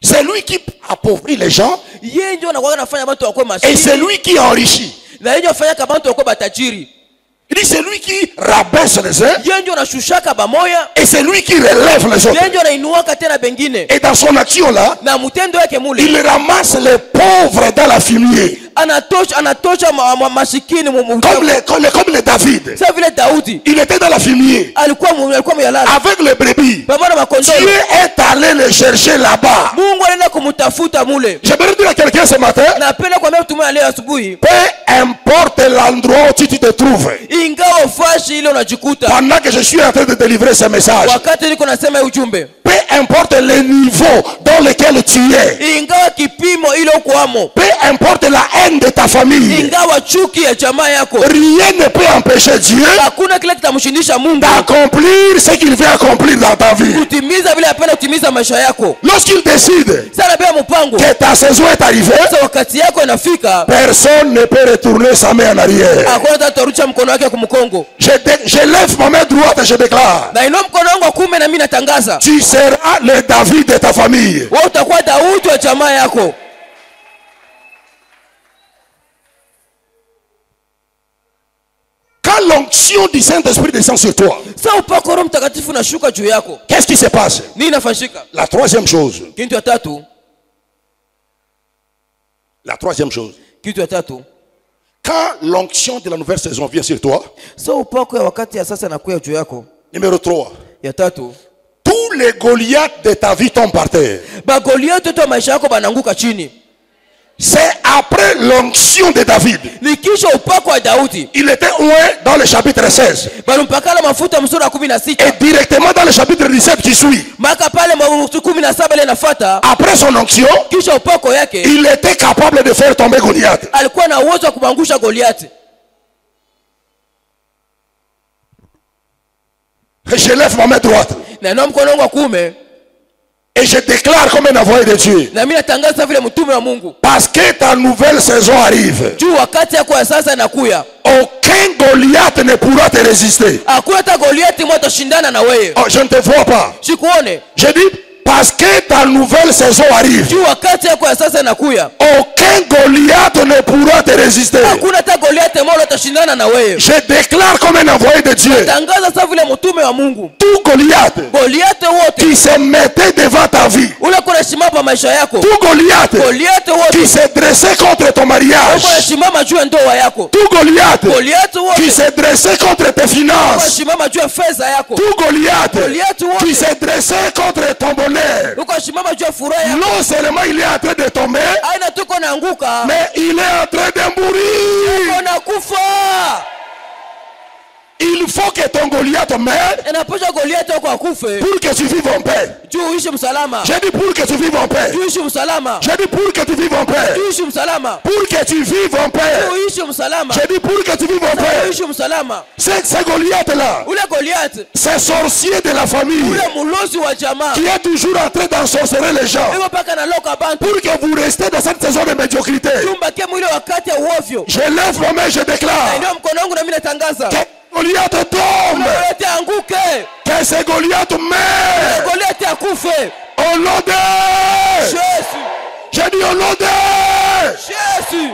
C'est lui qui appauvrit les gens. Yeye ndio anakuwa anafanya watu wakuwe Et maskini. c'est lui qui enrichit. Na yeye anafanya kama watu wakuwe batajiri. Il dit c'est lui qui rabaisse les uns. Yeye ndio anashushaka bamoya. Et c'est lui qui relève les autres. Yeye ndio anainuaka tena bengine. Et dans son action là, Na mtendo yake mule. il ramasse les pauvres dans la fumier. Anatosha masikini Comme les David. Sasa vile Daudi. Il était dans la fumier. Alikuwa myalala. Avec les brebis. Pamoja na makondoo. Dieu est allé le chercher là-bas. Mungu anaenda kumtafuta mule. J'aimerais dire à quelqu'un ce matin. Napenda kwa mtu mmoja leo asubuhi. Peu importe l'endroit où tu te trouves. Ingawa fashi ile unajikuta. Pendant que je suis en train de délivrer ce message. Wakati niko nasema ujumbe. Peu importe le niveau dans lequel tu es. Ingawa kipimo ile uko amo. Peu importe la haine de ta famille. Ingawa chuki ya jamaa yako. Rien ne peut empêcher Dieu hakuna kile kitamshindisha Mungu d'accomplir ce qu'il veut accomplir dans ta vie. Kutimiza vile apenda kutimiza maisha yako. Lorsqu'il décide que ta saison est arrivée, wakati yako inafika, personne ne peut retourner sa main en arrière. hakuna atarudisha mkono wake kumkongo. Je lève ma main droite et je déclare. Na inua mkono wangu wa kuume na mimi natangaza. Tu seras le David de ta famille. Wewe utakuwa Daudi wa jamaa yako. Quand l'onction du Saint-Esprit descend sur toi, qu'est-ce qui se passe? La troisième chose. La troisième chose. Quand l'onction de la nouvelle saison vient sur toi, numéro 3. Tous les Goliaths de ta vie tombent par terre. C'est après l'onction de David. Il était oué dans le chapitre 16. Et directement dans le chapitre 17 qui suit. Après son onction, il était capable de faire tomber Goliath. Et je lève ma main droite. Et je déclare comme un envoyé de Dieu. Na mimi natangaza vile mtume wa Mungu. Parce que ta nouvelle saison arrive. Juu wakati yako ya sasa inakuya. Aucun Goliath ne pourra te résister. Hakuna hata Goliathi mmoja atashindana na wewe. Oh, je ne te vois pas. Sikuone. Je dis parce que ta nouvelle saison arrive. Juu wakati yako ya sasa inakuya. Aucun Goliath ne pourra te résister. Hakuna hata Goliathi mmoja atashindana na wewe. Je déclare comme un envoyé de Dieu. Tangaza sasa vile mtume wa Mungu. Tout Goliath Goliathi wote qui se mettait devant ta vie. ule kuna simama maisha yako. Tout Goliath Goliathi wote qui se dressait contre ton mariage. kuna simama juu ya ndoa yako. Tout Goliath Goliathi wote qui se dressait contre tes kuna finances. simama juu ya fedha yako. Tout Goliath Goliathi wote qui se dressait contre ton bonheur. kuna simama juu ya furaha yako. Non seulement il est en train de tomber, Aina tuko naanguka. mais il est en train de mourir. Kuna kufa. Il faut que ton Goliath meure Inapaswa Goliathi wako akufe. pour que tu vives en paix. Juu uishi msalama. J'ai dit pour que tu vives en paix. Juu uishi msalama. J'ai dit pour que tu vives en paix. Juu uishi msalama. Pour que tu vives en paix. Juu uishi msalama. J'ai dit pour que tu vives en Juu paix. uishi msalama. C'est Goliath-là, Ule Goliathi, c'est sorcier de la famille ule mulozi wa jamaa. qui est toujours en train d'ensorceler les gens Iko paka na loka bantu. pour que vous restez dans cette saison de médiocrité. Chumba kia mwile wakati ya uovyo. Je lève ma main, je déclare Ndio mkono wangu na mimi natangaza. que Goliath tombe, Goliathi anguke. que ce Goliath meurt Goliathi akufe. au nom de... Yesu. J'ai dit au nom de... Yesu.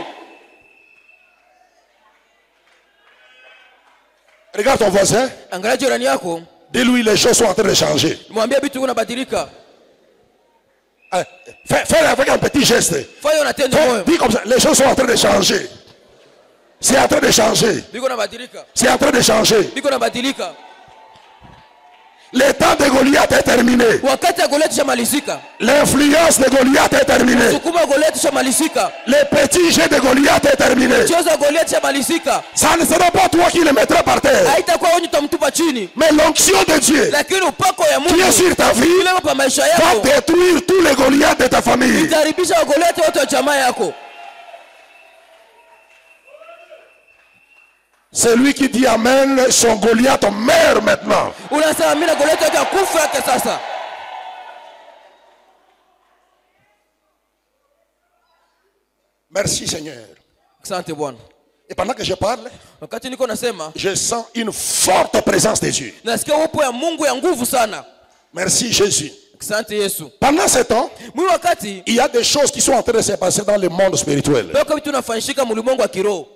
Regarde ton voisin, Angalia jirani yako. dis-lui les choses sont en train de changer. Mwambie vitu kunabadilika. Fais avec un petit geste. Fanya unatenda moyo. Dis comme ça, les choses sont en train de changer. C'est en train de changer. Biko nabadilika. C'est en train de changer. Biko nabadilika. Le temps de Goliath est terminé. Wakati ya Goliathi shamalizika. L'influence de Goliath est terminée. Sukuma wa Goliathi shamalizika. Le petit jet de Goliath est terminé. Choza wa Goliathi shamalizika. Ça ne sera pas toi qui le mettras par terre, Haitakuwa wewe utamtupa chini. mais l'onction de Dieu Lakini upako ya qui est Mungu sur ta vie ile kwa maisha va yako détruire tous les Goliaths de ta famille. itaribisha wa Goliathi wote wa jamaa yako. Celui qui dit Amen, son Goliath meurt maintenant. Unasema mimi na Goliathi yake akufa yake sasa. Merci Seigneur. Asante Bwana. Et pendant que je parle, Wakati niko nasema je sens une forte présence de Dieu. nasikia upo ya Mungu ya nguvu sana. Merci Jésus. Asante Yesu. Pendant ce temps, Mwi wakati il y a des choses qui sont en train de se passer dans le monde spirituel. bako vitu nafanyika mulimwengu wa kiroho.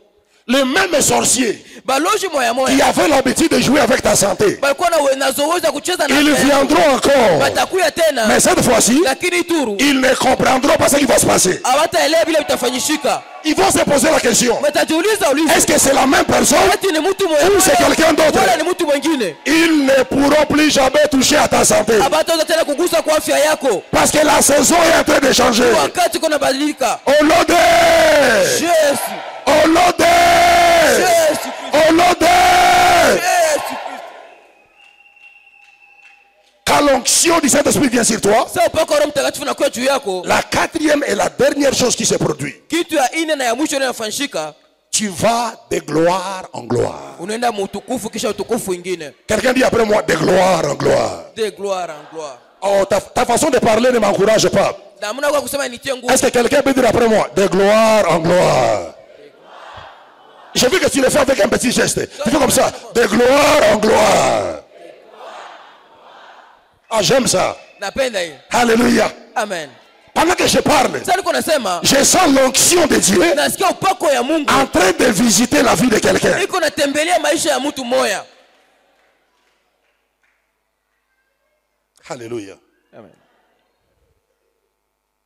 Le même sorcier Baloji moya qui moya avait l'habitude de jouer avec ta santé, balikuwa na nazoweza kucheza na ils afya yako. viendront encore. Batakuya tena. Mais cette fois-ci, Lakini turu ils ne comprendront pas ce qui va se passer. hawataelewa vile vitafanyishika. Ils vont se poser la question, Mtajiuliza uliza. est-ce que c'est la même personne Ati ni mtu moya ou c'est quelqu'un d'autre? wala ni mtu mwingine? Ils ne pourront plus jamais toucher à ta santé. Hawataweza tena kugusa kwa afya yako. Parce que la saison est en train de changer. Wakati kuna badilika. Au nom de... Yesu. Au nom de... Yesu. Au nom de... Yesu. Quand l'onction du Saint-Esprit vient sur toi, Sasa upako wa Roho Mtakatifu unakuwa juu yako. la quatrième et la dernière chose qui se produit, Kitu ya ine na ya mwisho inayofanyika, tu vas de gloire en gloire. unaenda mutukufu kisha utukufu ingine. Quelqu'un dit après moi, de gloire en gloire. De gloire en gloire. Oh, ta façon de parler ne m'encourage pas. Na mna kwa kusema nitie nguvu. Est-ce que quelqu'un peut dire après moi, de gloire en gloire? J'ai vu que tu le fais avec un petit geste. Tu fais comme ça, de gloire en gloire. Ah, j'aime ça. Napenda hiyo. Alléluia. Amen. Pendant que je parle, Sasa niko nasema je sens l'onction de Dieu nasikia upako ya Mungu en train de visiter la vie de quelqu'un. iko natembelea maisha ya mtu moya. Alléluia. Amen.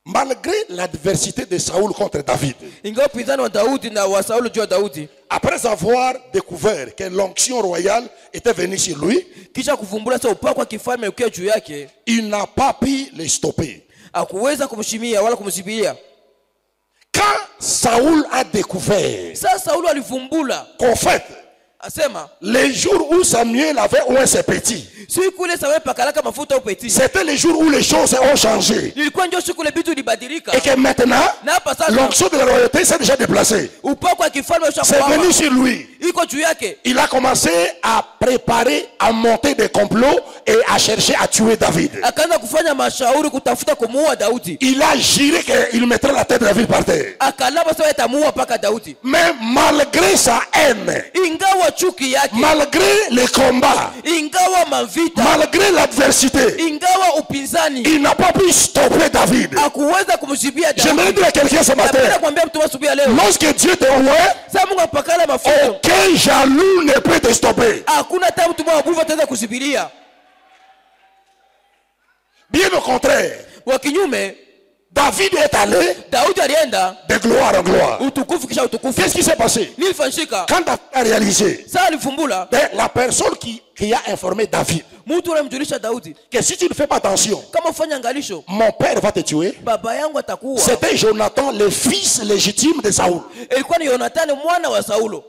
Malgré l'adversité de Saoul contre David, Ingawa upinzani wa Daudi na wa Sauli juu ya Daudi, après avoir découvert que l'onction royale était venue sur lui, kisha kuvumbula sasa upako wa kifalme ukiwa juu yake, il n'a pas pu le stopper. hakuweza kumshimia wala kumzibilia. Quand Saoul a découvert Sasa Sauli alivumbula, qu'en fait, asema les jours où Samuel avait oint ses petits, siku ile Samuel pakalaka mafuta upeti. c'était les jours où les choses ont changé. Ilikuwa ndio siku ile vitu vilibadilika. Et que maintenant, Na hapa sasa l'onction de la royauté s'est déjà déplacée. upako wa kifalme C'est venu ushakuwa sur lui. iko juu yake. Il a commencé à préparer, à monter des complots et à chercher à tuer David. Akaanza kufanya mashauri kutafuta kumuua Daudi. Il a juré qu'il mettrait la tête de David par terre. Akalaba sawa atamuua paka Daudi. Mais malgré sa haine, Ingawa chuki yake, malgré les combats, ingawa mavita, malgré l'adversité, ingawa upinzani, il n'a pas pu stopper David. hakuweza kumjibia Daudi. J'aimerais dire à quelqu'un ce matin, Napenda kuambia mtu asubuhi ya leo, lorsque Dieu te voit, sasa Mungu apakala mafuta, aucun jaloux ne peut te stopper. hakuna hata mtu mmoja mbuvu ataweza kusubiria. Bien au contraire, Wa kinyume, David est allé Daudi alienda de gloire en gloire. utukufu kisha utukufu. Qu'est-ce qui s'est passé? Nini fanyika? Quand David a réalisé, Sasa alifumbula la personne qui a informé David mtu anamjulisha Daudi, que si tu ne fais pas attention, kama ufanya angalisho, mon père va te tuer. baba yangu atakuua. C'était Jonathan, le fils légitime de Saoul. Ilikuwa ni Yonathani mwana wa Saulo.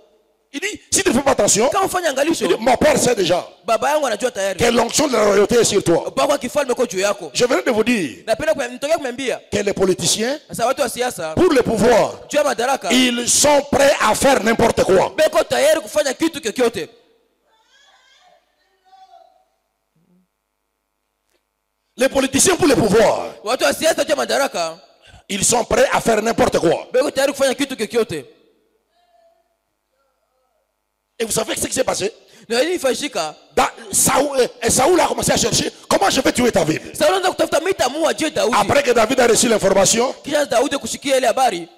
Il dit, si tu ne fais pas attention, Kama ufanya angalisho, il dit, mon père sait déjà baba yangu anajua tayari. que l'onction de la royauté est sur toi. Upako kifalme kwa juu yako. Je viens de vous dire Napenda nitokea kumwambia que les politiciens, sasa watu wa siasa pour le pouvoir, juu ya madaraka ils sont prêts à faire n'importe quoi. beko tayari kufanya kitu kyokyote. Les politiciens pour le pouvoir, Watu wa siasa juu ya madaraka ils sont prêts à faire n'importe quoi. beko tayari kufanya kitu kyokyote. Et vous savez ce qui s'est passé? Na nini fanyika? Saoul a commencé à chercher comment je vais tuer David. Saulo anaanza kutafuta mitamuua je Daudi. Après que David a reçu l'information, Kisha Daudi kushikia ile habari,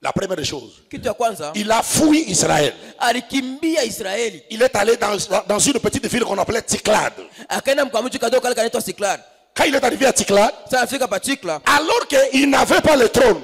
la première des choses, kitu ya kwanza il a fui Israël. alikimbia Israeli. Il est allé dans une petite ville qu'on appelait Tziklad. Akaenda mkamuji kadogo kale kanaitwa Siklag. Quand il est arrivé à Tziklad, Sasa afika pa Siklag. alors qu'il n'avait pas le trône,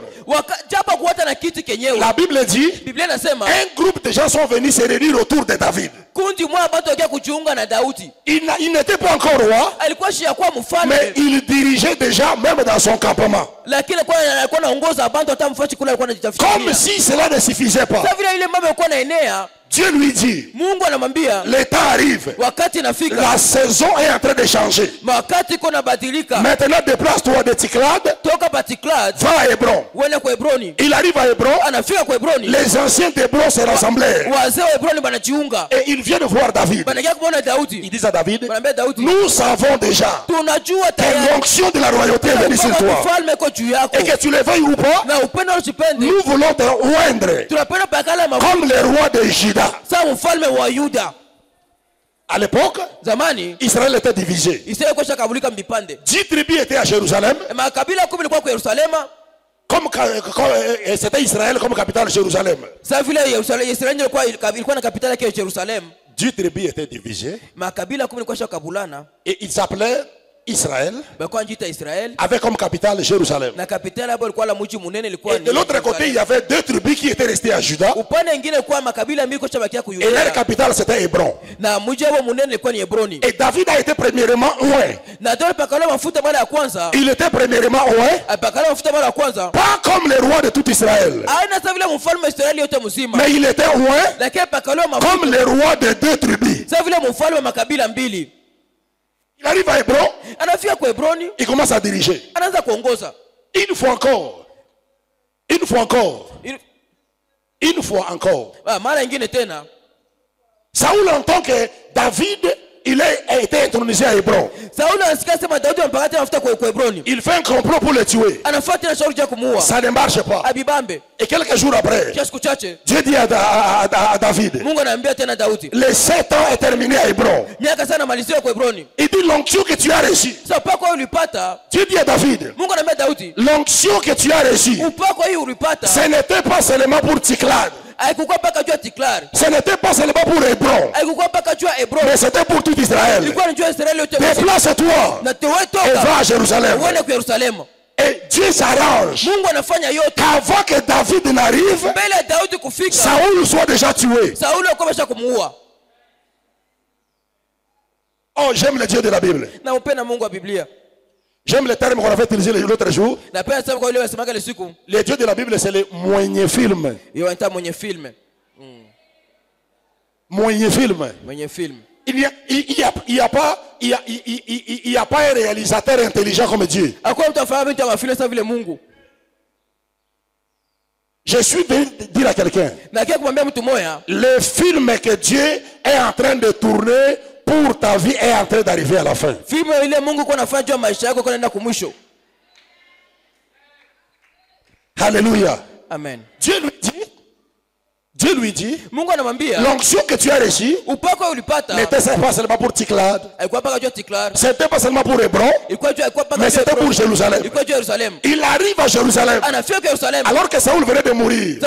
Japo kuwata na kiti kenyewe. la Bible dit, Biblia inasema un groupe de gens sont venus se réunir autour de David. kundi mwa watu wakia kujiunga na Daudi. Il n'était pas encore roi, Alikuwa shia kwa mais mfalme, il dirigeait déjà même dans son campement. lakini alikuwa anaongoza bantu hata mfachi kule alikuwa anajitafutia. Comme si cela ne suffisait pas. Sasa vile ile mambo yalikuwa naenea, Dieu lui dit, Mungu anamwambia le temps arrive, wakati inafika, la saison est en train de changer. wakati kuna badilika. Maintenant déplace-toi de Tziklad, Toka pa Siklag va à Hébron. uende kwa Hebroni. Il arrive à Hébron, Anafika kwa Hebroni, les anciens d'Hébron se rassemblèrent wazee wa Hebroni banajiunga, et ils viennent voir David. banakia kumwona Ils Daudi. disent à David, Banaambia Daudi, nous savons déjà tunajua que tayari l'onction de la royauté est venue sur kwamba toi. mfalme iko juu yako, Et que tu le veuilles ou pas, na upende au usipende, nous voulons te oindre tunapenda pakala mafuta comme le roi de Juda. sawa mfalme wa Yuda. À l'époque, Zamani Israël était divisé. Israeli kwa shakabulika mbipande. 10 tribus étaient à Jérusalem, Makabila 10 ilikuwa kwa Yerusalema. comme c'était Israël comme capitale de Jérusalem. Sasa vile Israeli ilikuwa na kapitali yake Yerusalem. 10 tribus étaient divisées Makabila 10 ilikuwa shakabulana. et ils s'appelaient Israël, Balikuwa njita Israel avec comme capitale Jérusalem. na kapitali hapo ilikuwa la mji munene ilikuwa Et de l'autre côté, il y avait 2 tribus qui étaient restées à Juda. upande mwingine ilikuwa makabila mbili kwa shabakia ku Et leur Yuda. capitale, c'était Hébron. Na mji hapo munene ilikuwa ni Hebroni. Et David a été premièrement oint. Na ndio pakala mafuta mara ya kwanza. Il était premièrement oint, Pakala mafuta mara ya kwanza. pas comme le roi de tout Israël, Aina sasa vile mfalme wa Israeli yote mzima. mais il était oint Lakini pakala mafuta comme le roi de 2 tribus. sasa vile mfalme wa makabila mbili. Il arrive à Hébron, Anafika kwa Hebroni, il commence à diriger. anaanza kuongoza. Une fois encore, une fois encore, une fois encore. Mara nyingine tena Saoul entend que David, il a été intronisé à Hébron. Sauli anasikia sema Daudi ampakata mafuta kwa Hebroni. Il fait un complot pour le tuer. Anafuata na shauri ya kumuua. Ça ne marche pas. Abibambe. Et quelques jours après, Kisha siku chache Dieu dit à David, Mungu anaambia tena Daudi, les 7 ans est terminé à Hébron. miaka sana malizio kwa Hebroni. Il dit l'onction que tu as reçue. Sasa upako ulipata, Dieu dit à David, Mungu anaambia Daudi, l'onction que tu as reçue, upako hii ulipata ce n'était pas seulement pour Tziklad. haikukuwa mpaka juu ya Tiklar. Ce n'était pas seulement pour Hébron, Haikukuwa mpaka juu ya Hebroni. mais c'était pour tout Israël. Ilikuwa ni juu ya Israeli yote. Déplace-toi Na tewe et toka va à Jérusalem. uende kwa Yerusalemu. Et Dieu s'arrange Mungu anafanya yote qu'avant que David n'arrive, mbele ya Daudi kufika. Saoul soit déjà tué. Sauli alikuwa amesha kumuua. Oh, j'aime le Dieu de la Bible. Na upenda Mungu wa Biblia. J'aime le terme qu'on avait utilisé l'autre jour. Napenda sema kwa ile wasemaka ile siku. Le Dieu de la Bible, c'est le moyen film. Yeye anaita mwenye filme. Moyen film. Mwenye filme. Il n'y a pas un réalisateur intelligent comme Dieu. Hakuna mtu afahamu vitu ya mafilme sawa vile Mungu. Je suis venu dire à quelqu'un, le film que Dieu est en train de tourner pour ta vie est en train d'arriver à la fin. Alléluia. Amen. Dieu lui dit, l'onction que tu as reçue n'était pas seulement pour Ticlad, c'était pas seulement pour Hébron, mais c'était pour Jérusalem. Il arrive à Jérusalem, alors que Saoul venait de mourir.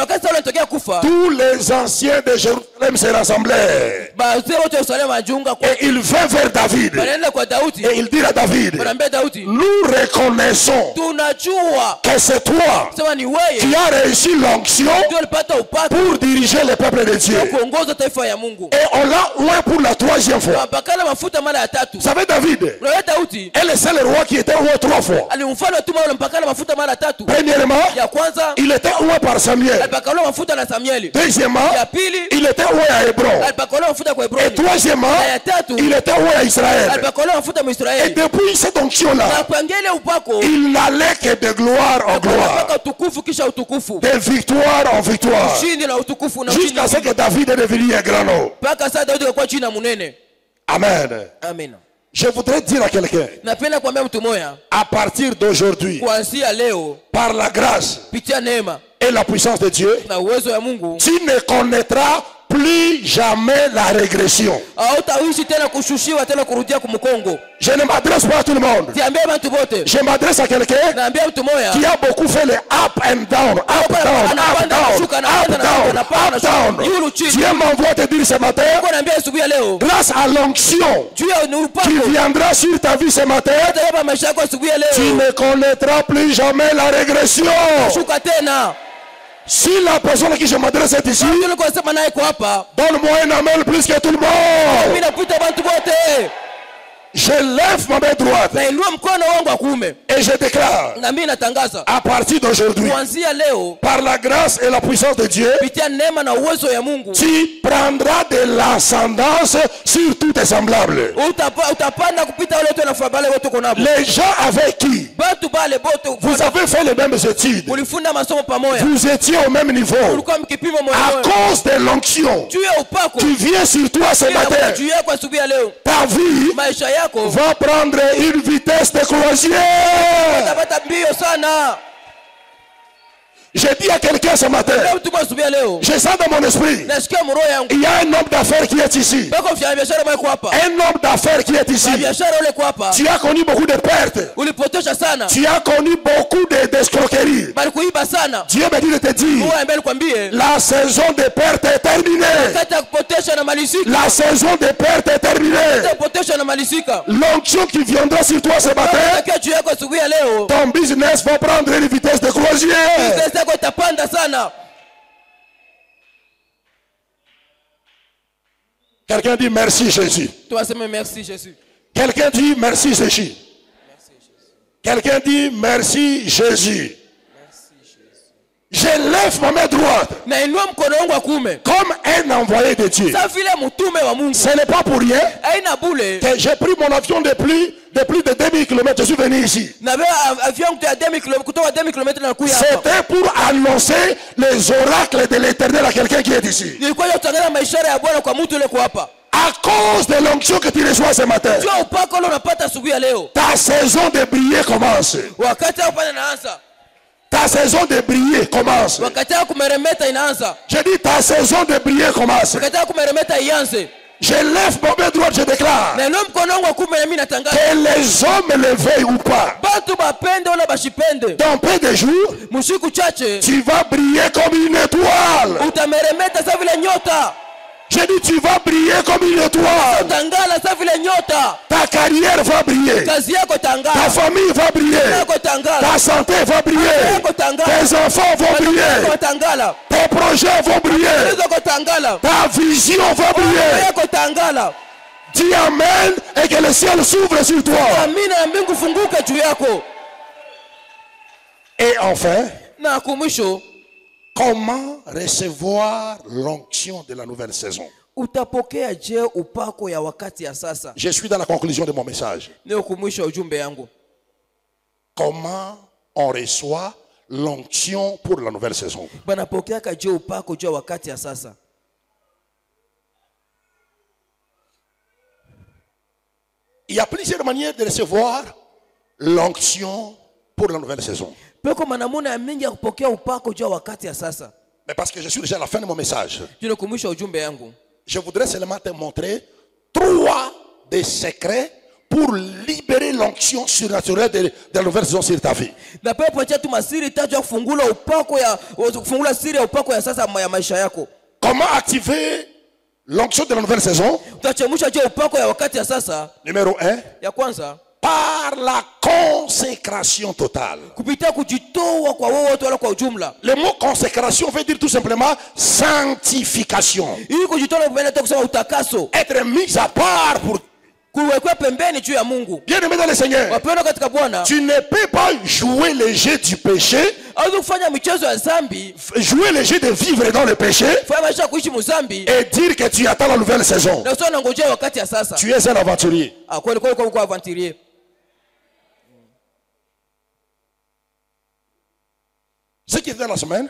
Tous les anciens de Jérusalem se rassemblaient. Et il vint vers David. Et il dit à David, nous reconnaissons que c'est toi qui as reçu l'onction pour diriger le peuple de Dieu. Et on l'a oint pour la 3e fois. Vous savez, David est le seul roi qui était oint 3 fois. Premièrement, il était oint par Samuel. Deuxièmement, il était oint à Hébron. Et troisièmement, il était oint à Israël. Et depuis cette onction-là, il n'allait que de gloire en gloire, de victoire en victoire, jusqu'à ce que David est devenu un grand homme. Amen. Amen. Je voudrais dire à quelqu'un, à partir d'aujourd'hui, par la grâce et la puissance de Dieu, tu ne connaîtras plus jamais la régression. Je ne m'adresse pas à tout le monde. Je m'adresse à quelqu'un qui a beaucoup fait les up and down, up down, up down, up down, up down. Dieu m'envoie te dire ce matin, grâce à l'onction qui viendra sur ta vie ce matin, tu ne connaîtras plus jamais la régression. Si la personne à qui je m'adresse est ici, donne-moi un amen plus que tout le monde. Je lève ma main droite et je déclare, à partir d'aujourd'hui, par la grâce et la puissance de Dieu, tu prendras de l'ascendance sur tous tes semblables. Les gens avec qui vous avez fait les mêmes études, vous étiez au même niveau, à cause de l'onction qui vient sur toi ce matin, ta vie va prendre une vitesse de croisière. J'ai dit à quelqu'un ce matin, je sens dans mon esprit, il y a un homme d'affaires qui est ici. Un homme d'affaires qui est ici. Tu as connu beaucoup de pertes. Tu as connu beaucoup d'escroqueries. Dieu m'a dit de te dire, la saison de pertes est terminée. La saison de pertes est terminée. L'onction qui viendra sur toi ce matin, ton business va prendre une vitesse de croisière. Quelqu'un dit merci Jésus. Merci Jésus. Quelqu'un dit merci Jésus. Quelqu'un dit merci Jésus. Je lève ma main droite comme un envoyé de Dieu. Ce n'est pas pour rien que j'ai pris mon avion de plus de 2000 km. Je suis venu ici. C'était pour annoncer les oracles de l'Éternel à quelqu'un qui est ici. À cause de l'onction que tu reçois ce matin, ta saison de briller commence. Ta saison de briller commence. Je dis ta saison de briller commence. Je lève mon main droite, je déclare que les hommes le veuillent ou pas, dans peu de jours, tu vas briller comme une étoile. Je dis tu vas briller comme une étoile. Ta carrière va briller. Ta famille va briller. Ta santé va briller. Tes enfants vont briller. Tes projets vont briller. Ta vision va briller. Dis amen et que le ciel s'ouvre sur toi. Et enfin, comment recevoir l'onction de la nouvelle saison? Je suis dans la conclusion de mon message. Comment on reçoit l'onction pour la nouvelle saison. Banapokeaka juu upako juu wakati ya sasa. Il y a plusieurs manières de recevoir l'onction pour la nouvelle saison. Peko manamuna ya mingi ya kupokea upako juu wakati ya sasa. Mais parce que je suis déjà à la fin de mon message, Juu kumisha ujumbe yangu. je voudrais seulement te montrer 3 des secrets pour libérer l'onction surnaturelle de la nouvelle saison sur ta vie. Na pepo pacha tu masiri tatu ya kufungula upako ya kufungula siri ya upako ya sasa ya maisha yako. Comment activer l'onction de la nouvelle saison? Utachemusha juu upako ya wakati ya sasa. Numéro 1, Ya kwanza, par la consécration totale. kupitia kujitoa kwa wewe wote wala kwa ujumla. Le mot consécration veut dire tout simplement sanctification. Ili kujitoa mbele tu kusema utakaso. Être mis à part pour Kuwekwa pembeni juu ya Mungu. bien-aimé dans le Seigneur. Wapendwa katika Bwana. Tu ne peux pas jouer le jeu du péché, Hauwezi kufanya michezo ya dhambi, jouer le jeu de vivre dans le péché fanya maisha ya kuishi mzambi et dire que tu attends la nouvelle saison. na sio unangojea wakati ya sasa. Tu es un aventurier. Kweli kwa aventurier. Ce qui était dans la semaine,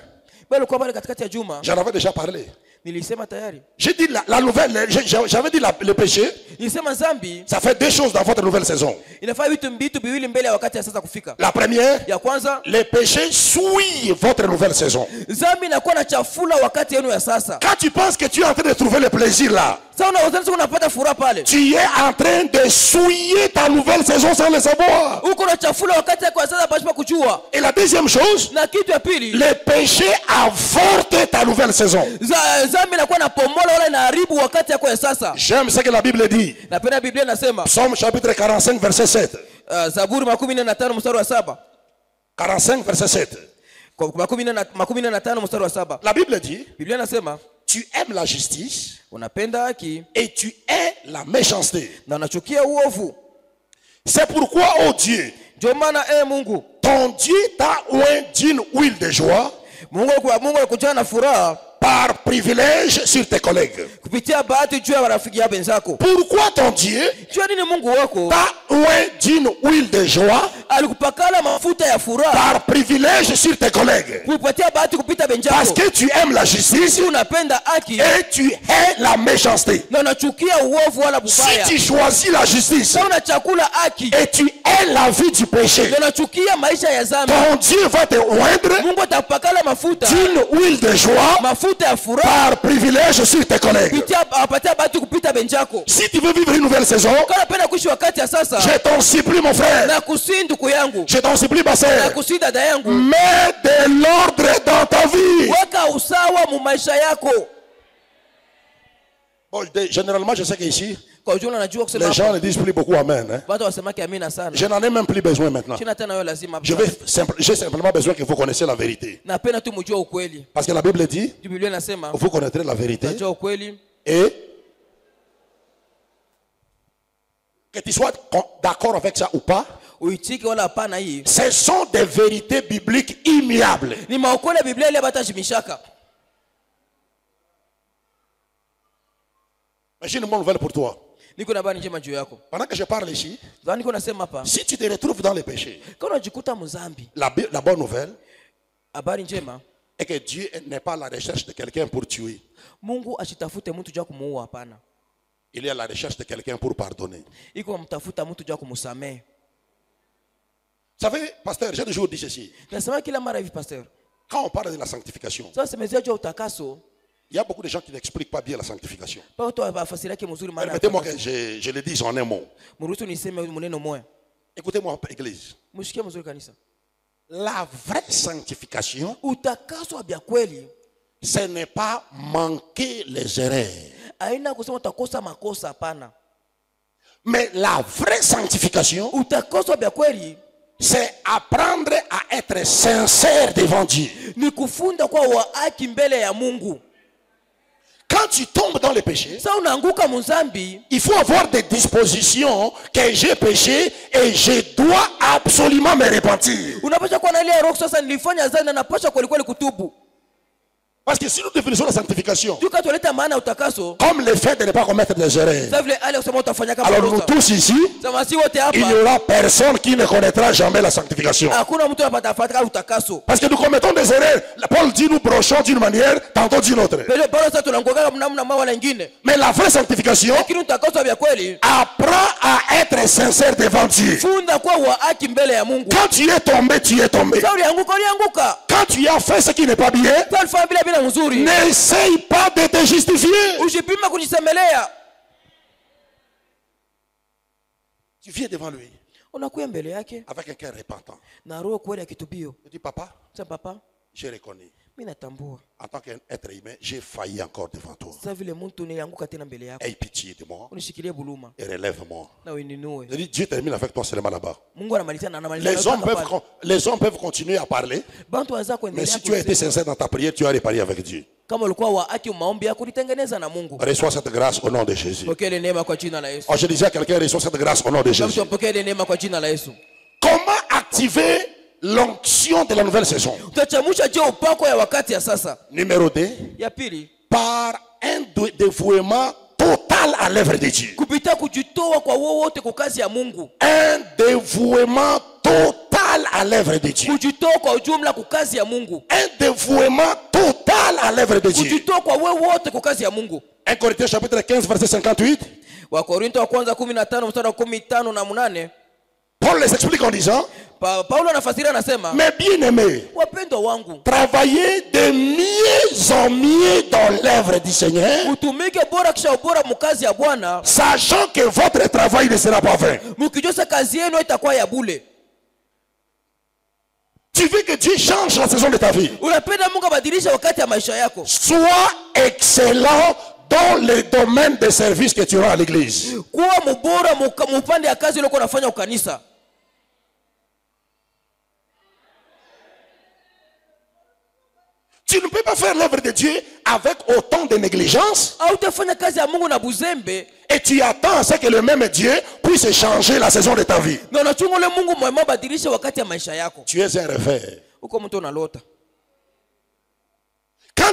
Bali kwa bali katikati ya juma j'en avais déjà parlé. nilisema tayari. J'ai dit la nouvelle, j'avais dit le péché, Nilisema dhambi ça fait 2 choses dans votre nouvelle saison. inafanya vitu viwili mbele ya wakati ya sasa kufika. La première, Ya kwanza, le péché souille votre nouvelle saison. dhambi inakuwa na chafula wakati yenu ya sasa. Quand tu penses que tu es en train de trouver le plaisir là, Sasa unaanza unapata furaha pale. tu es en train de souiller ta nouvelle saison sans le savoir. Uko na chafula wakati yako ya sasa pasipo kujua. Et la deuxième chose, Na kitu ya pili, le péché avorte ta nouvelle saison. dhambi inakuwa na pomola wala inaharibu wakati yako ya sasa. J'aime ce que la Bible dit. Napenda Biblia inasema, Psaume chapitre 45 verset 7. Zaburi 45 mstari wa 7. 45 verset 7. Kwa 45 mstari wa 7. La Bible dit, Biblia inasema, tu aimes la justice unapenda haki et tu hais la méchanceté. na unachukia uovu. C'est pourquoi, oh Dieu, Ndio maana Mungu, ton Dieu t'a oint d'une huile de joie Mungu alikujaa na furaha par privilège sur tes collègues. kupitia bahati juu ya marafiki yako wenzako. Pourquoi ton Dieu Jua nini Mungu wako t'a oint d'une huile de joie alikupakala mafuta ya furaha par privilège sur tes collègues? kupatia bahati kupita Parce benjako. que tu aimes la justice Si unapenda haki et tu hais la méchanceté. na unachukia uovu wala Si bubaya. tu choisis la justice Sasa unachakula haki et tu hais la vie du péché, na unachukia maisha ya dhambi, ton Dieu va te oindre Mungu atakupakala mafuta d'une huile de joie mafuta ya furaha par privilège sur tes collègues. kupitia apatia bahati kupita benjako. Si tu veux vivre une nouvelle saison, Kama unapenda kuishi wakati ya sasa, je t'en supplie mon frère, na kusii ndugu yangu, je t'en supplie ma na sœur, kusii dada yangu, mets de l'ordre dans ta vie. weka usawa mu maisha yako. Bon, généralement, je sais qu'ici, Kwa ujumla najua kusema les gens hapo, ne disent plus beaucoup amen. Hein. watu wasemake amina sana. Je n'en ai même plus besoin maintenant. Sina tena hiyo lazima hapa. J'ai simplement besoin que vous connaissiez la vérité. Napenda tu mjue ukweli. Parce que la Bible dit, Biblia inasema vous connaîtrez la vérité najua ukweli et que tu sois d'accord avec ça ou pas, uitike wala hapana. Hii ce sont des vérités bibliques immuables. ni maokola ya Biblia ile batashimishaka. Mais j'ai une bonne nouvelle pour toi. Niko na habari njema juu yako. Pendant que je parle ici, Zani niko nasema hapa, si tu te retrouves dans le péché, kama unajikuta mzambi, la bonne nouvelle habari njema, est que Dieu n'est pas à la recherche de quelqu'un pour tuer. Mungu ashitafute mtu juu kumuua, hapana. Il est à la recherche de quelqu'un pour pardonner. Iko mtafuta mtu juu kumsamehe. Vous savez, pasteur, j'ai toujours dit ceci. Nasema kila mara hivi pastor, Quand on parle de la sanctification, sasa semezea juu utakaso, il y a beaucoup de gens qui n'expliquent pas bien la sanctification. pa watu wafasiri yake mzuri maana. Permettez-moi que je le dise en un mot. Mruhusu niseme maneno moja. Écoutez-moi, église. Mshikie mzuri kanisa. La vraie sanctification, Utakaso bya kweli ce n'est pas manquer les erreurs. haina kusema utakosa makosa, hapana. Mais la vraie sanctification, Utakaso bya kweli c'est apprendre à être sincère devant Dieu. ni kufunda kwa wa haki mbele ya Mungu. Quand tu tombes dans le péché, Sasa unaanguka mzambi, il faut avoir des dispositions que j'ai péché et je dois absolument me repentir. unapaswa kuwa na ile roho, sasa nilifanya dhambi na napaswa kweli kweli kutubu. Parce que si nous définissons la sanctification Juu katoleta maana ya utakaso, comme le fait de ne pas commettre des erreurs, sasa vile ale kusema utafanya kama alors nous kosa. tous ici, Sasa si wote il n'y hapa aura personne qui ne connaîtra jamais la sanctification. hakuna mtu anapata utakaso. Parce que nous commettons des erreurs. Paul dit nous brochons d'une manière, tantôt d'une autre. Pele Paulo sasa tunaanguka namna mwa nyingine. Mais la vraie sanctification Lakini utakaso vya kweli apprend à être sincère devant Dieu. funda kwa wa haki mbele ya Mungu. Quand tu es tombé, tu es tombé. Sasa ulianguka. Quand tu as fait ce qui n'est pas bien, Sasa ulifanya bila mzuri. n'essaye pas de te justifier. Usipima kujisemelea. Tu viens devant lui Unakuya mbele yake avec un cœur repentant. na roho kweli ya kitubio. Tu dis, papa, Sasa papa, j'ai reconnu. mimi natambua. En tant qu'être humain, j'ai failli encore devant toi. Sasa vile mtu nilianguka tena mbele yako. Aie pitié de moi Unishikilie buluma et relève-moi. na uninue. Je dis, Dieu termine avec toi seulement là-bas. Mungu anamalizana na anamalizana. Les hommes peuvent continuer à parler, Bantu waza mais kuendelea. si tu as été sincère dans ta prière, tu as réparé avec Dieu. Kama ulikuwa wa haki maombi yako ulitengeneza na Mungu. Reçois cette grâce au nom de Jésus. Pokea ile neema kwa jina la Yesu. Oh, je disais à quelqu'un, reçois cette grâce au nom de Jésus. Pokea ile neema kwa jina la Yesu. Comment activer l'onction de la nouvelle saison? Utachamusha je upako ya wakati ya sasa. Numéro 2, Ya pili, par un dévouement total à l'œuvre de Dieu. kupitia kujitoa kwa wote kwa kazi ya Mungu. Un dévouement total à l'œuvre de Dieu. Kujitoa kwa ujumla kwa kazi ya Mungu. Un dévouement total à l'œuvre de Dieu. Kujitoa kwa wote kwa kazi ya Mungu. 1 Corinthiens chapitre 15 verset 58. Wakorintho wa kwanza 15 mstari wa 15 na 8. Paul les explique en disant, Paulo anafasiri anasema, mes bien-aimés, wapendwa wangu, travaillez de mieux en mieux dans l'œuvre du Seigneur, utumike bora kisha bora mkazi ya Bwana, sachant que votre travail ne sera pas vain. mkijua kazi yenu itakuwa ya bure. Tu veux que Dieu change la saison de ta vie? Unapenda Mungu abadilishe wakati ya maisha yako. Sois excellent dans le domaine de service que tu rends à l'église. Kuwa mbora mpande ya kazi ile uko unafanya ukanisa. Tu ne peux pas faire l'œuvre de Dieu avec autant de négligence. Utafanya kazi ya Mungu na buzembe. Et tu attends à ce que le même Dieu puisse changer la saison de ta vie. Na unachunga ule Mungu mwema badilishe wakati ya maisha yako. Tu es un rêveur. Uko mtu unalota. Quand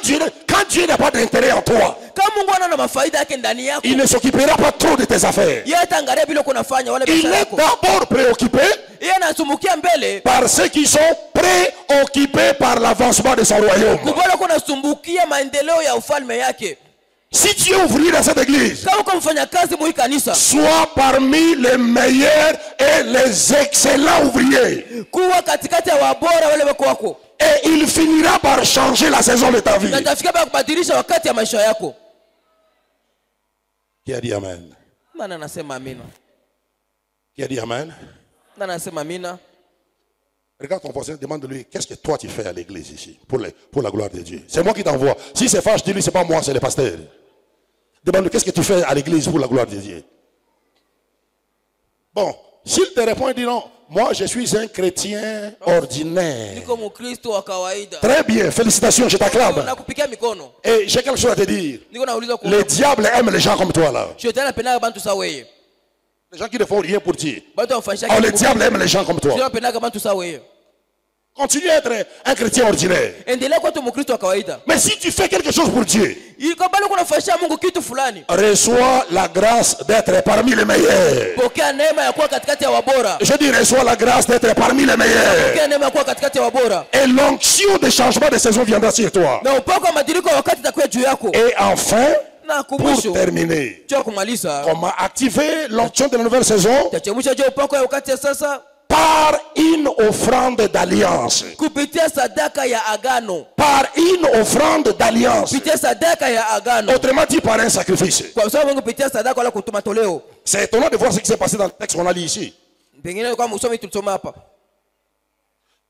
Dieu n'a pas d'intérêt en toi, Kama Mungu ana mafaida yake ndani yako, il ne s'occupera pas trop de tes affaires. yeye ataangalia bila uko unafanya wala Il biashara est yako. d'abord préoccupé Yeye anasumbukia mbele par ceux qui sont préoccupés par l'avancement de son royaume. kubona kuna sumbukia maendeleo ya ufalme yake. Si tu es ouvrier dans cette église, Kama uko mfanya kazi mu kanisa, sois parmi les meilleurs et les excellents ouvriers. kuwa katikati ya wabora wale wako wako. Et il finira par changer la saison de ta vie. Na tafika kwa kubadilisha wakati ya maisha yako. Qui a dit amen? Nani anasema amina? Qui a dit amen? Nani anasema amina? Regarde ton voisin, demande-lui, qu'est-ce que toi tu fais à l'église ici, pour la gloire de Dieu. C'est moi qui t'envoie. Si c'est fâche, dis-lui, c'est pas moi, c'est le pasteur. Demande-lui, qu'est-ce que tu fais à l'église pour la gloire de Dieu. Bon, s'il te répond, il dit non, moi je suis un chrétien ordinaire. Niko mkristo wa kawaida. Très bien, félicitations, je t'acclame. Nakupigia mikono. Et j'ai quelque chose à te dire. Niko nauliza kwa. Le diable aime les gens comme toi là. Shetani anapenda bantu sawa wewe. Les gens qui ne font rien pour Dieu. Bantu wafanyisha Oh, le diable aime les gens comme toi. Shetani anapenda bantu sawa wewe. Continue à être un chrétien ordinaire. Endelea kuwa tu mkristo wa kawaida. Mais si tu fais quelque chose pour Dieu, Iko bado kunafanyisha Mungu kitu fulani. reçois la grâce d'être parmi les meilleurs. Pokea neema ya kuwa katikati ya wabora. Je dis, reçois la grâce d'être parmi les meilleurs. Pokea neema ya kuwa katikati ya wabora. Et l'onction de changement de saison viendra sur toi. Na upako wa madiliko ya wakati itakuwa juu yako. Et enfin, Na pour kumwisho. terminer, Cha kumaliza. comment activer l'onction de la nouvelle saison? Tachemusha je upako ya wakati ya sasa Par une offrande d'alliance. kupitia sadaka ya agano. Par une offrande d'alliance. Kupitia sadaka ya agano. Autrement dit, par un sacrifice. Kwa sababu Mungu kupitia sadaka wala kutuma toleo. C'est étonnant de voir ce qui s'est passé dans le texte qu'on a lu ici. Pengine kwa msomi tulisoma hapa.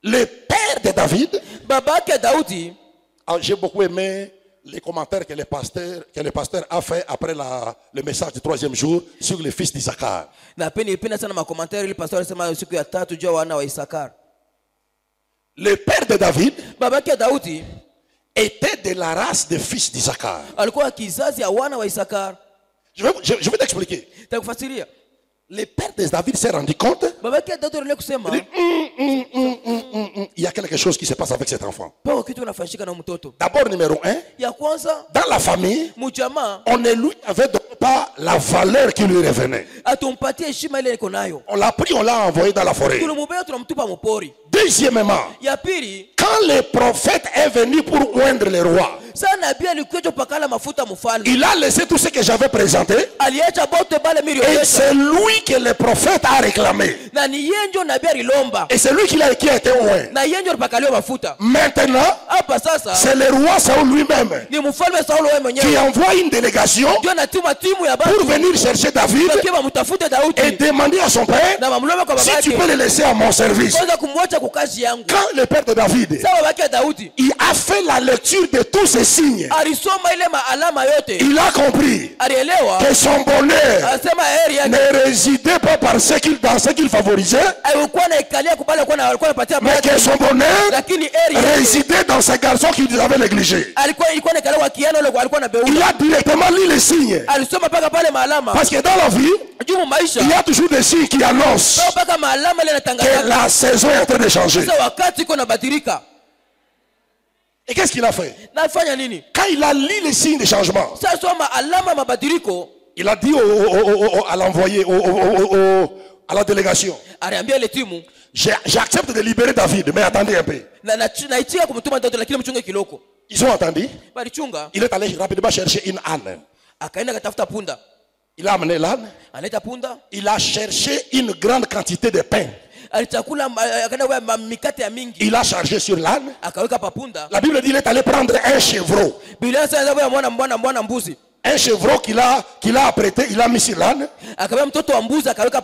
Le père de David, Babake Daudi, j'ai beaucoup aimé les commentaires que le pasteur a fait après le message du 3e jour sur le fils d'Isaacar. napenda sana makomentari ile pastor alisema siku ya tatu juu ya wana wa Isakar. Le père de David Babake Daudi était de la race des fils d'Isaacar. alikuwa kizazi ya wana wa Isakar. Je vais t'expliquer. Takufasiria. Le père de David s'est rendu compte. babaki ya Daudi aliona kusema Il dit, il y a quelque chose qui se passe avec cet enfant. pako kitu kinafanyika na mtoto. D'abord, numéro 1, Ya kwanza dans la famille, mjamaa on ne lui avait donné pas la valeur qui lui revenait. atumpatie heshima ile iko nayo. On l'a pris, on l'a envoyé dans la forêt. Tulimubeba tunamtupa mpori. Deuxièmement, Ya pili quand le prophète est venu pour oindre le roi, sana nabii alikuja pakala mafuta mfalme. il a laissé tout ce que j'avais présenté. Aliacha bote bale Et milioni. c'est lui que le prophète a réclamé. Na ni yenjo nabii alilomba. Et c'est lui qui a été oint. Na yenjo alipakaliwa mafuta. Maintenant, Hapa sasa c'est le roi Saoul lui-même ni mfalme Saulo wewe qui mwenyewe. envoie une délégation Ndio anatuma timu ya pour batu venir chercher David wakiwa mtafute et Daudi. demander à son père Na mamloma kwa si tu peux babake. le laisser à mon service. Kwanza kumwacha kwa kazi yangu. Quand le père de David, Sawa babake ya Daudi. il a fait la lecture de tous ces signes, Alisoma ile maalama yote. il a compris Alielewa. que son bonheur Anasema heri yake. ne résidait pas dans ce qu'il favorisait, Alikuwa anaikalia kubali alikuwa anapatia mais que son bonheur lakini heri yake. résidait dans ces garçons qu'il avait négligés. Ilikuwa anaikalia kwa kiano ile alikuwa Il anabeua. a directement lu les signes. Alisoma paka pale maalama. Parce que dans la vie, Juu maisha. il y a toujours des signes qui annoncent Sawa paka maalama ile que inatangaza. la saison est en train de changer. Sasa wakati iko nabadilika. Et qu'est-ce qu'il a fait? Nafanya nini? Quand il a lu les signes de changement, Sasa soma alama ya mabadiliko. il a dit à l'envoyé, à la délégation, Aliambia ile timu j'accepte de libérer David, mais attendez un peu. naitia kumtuma Daudi lakini mchunge kiloko. Ils ont entendu. Balichunga. Il est allé rapidement chercher une âne. Akaenda katafuta punda. Il a amené l'âne. Analeta punda. Il a cherché une grande quantité de pain. Alichakula akaenda kwa mikate ya mingi. Il a chargé sur l'âne. Akaweka pa punda. La Bible dit qu'il est allé prendre un chevreau. Biblia inasema ya mwana mbuzi. Un chevreau qu'il a apprêté, il a mis sur l'âne. Akabeba mtoto wa mbuzi akaweka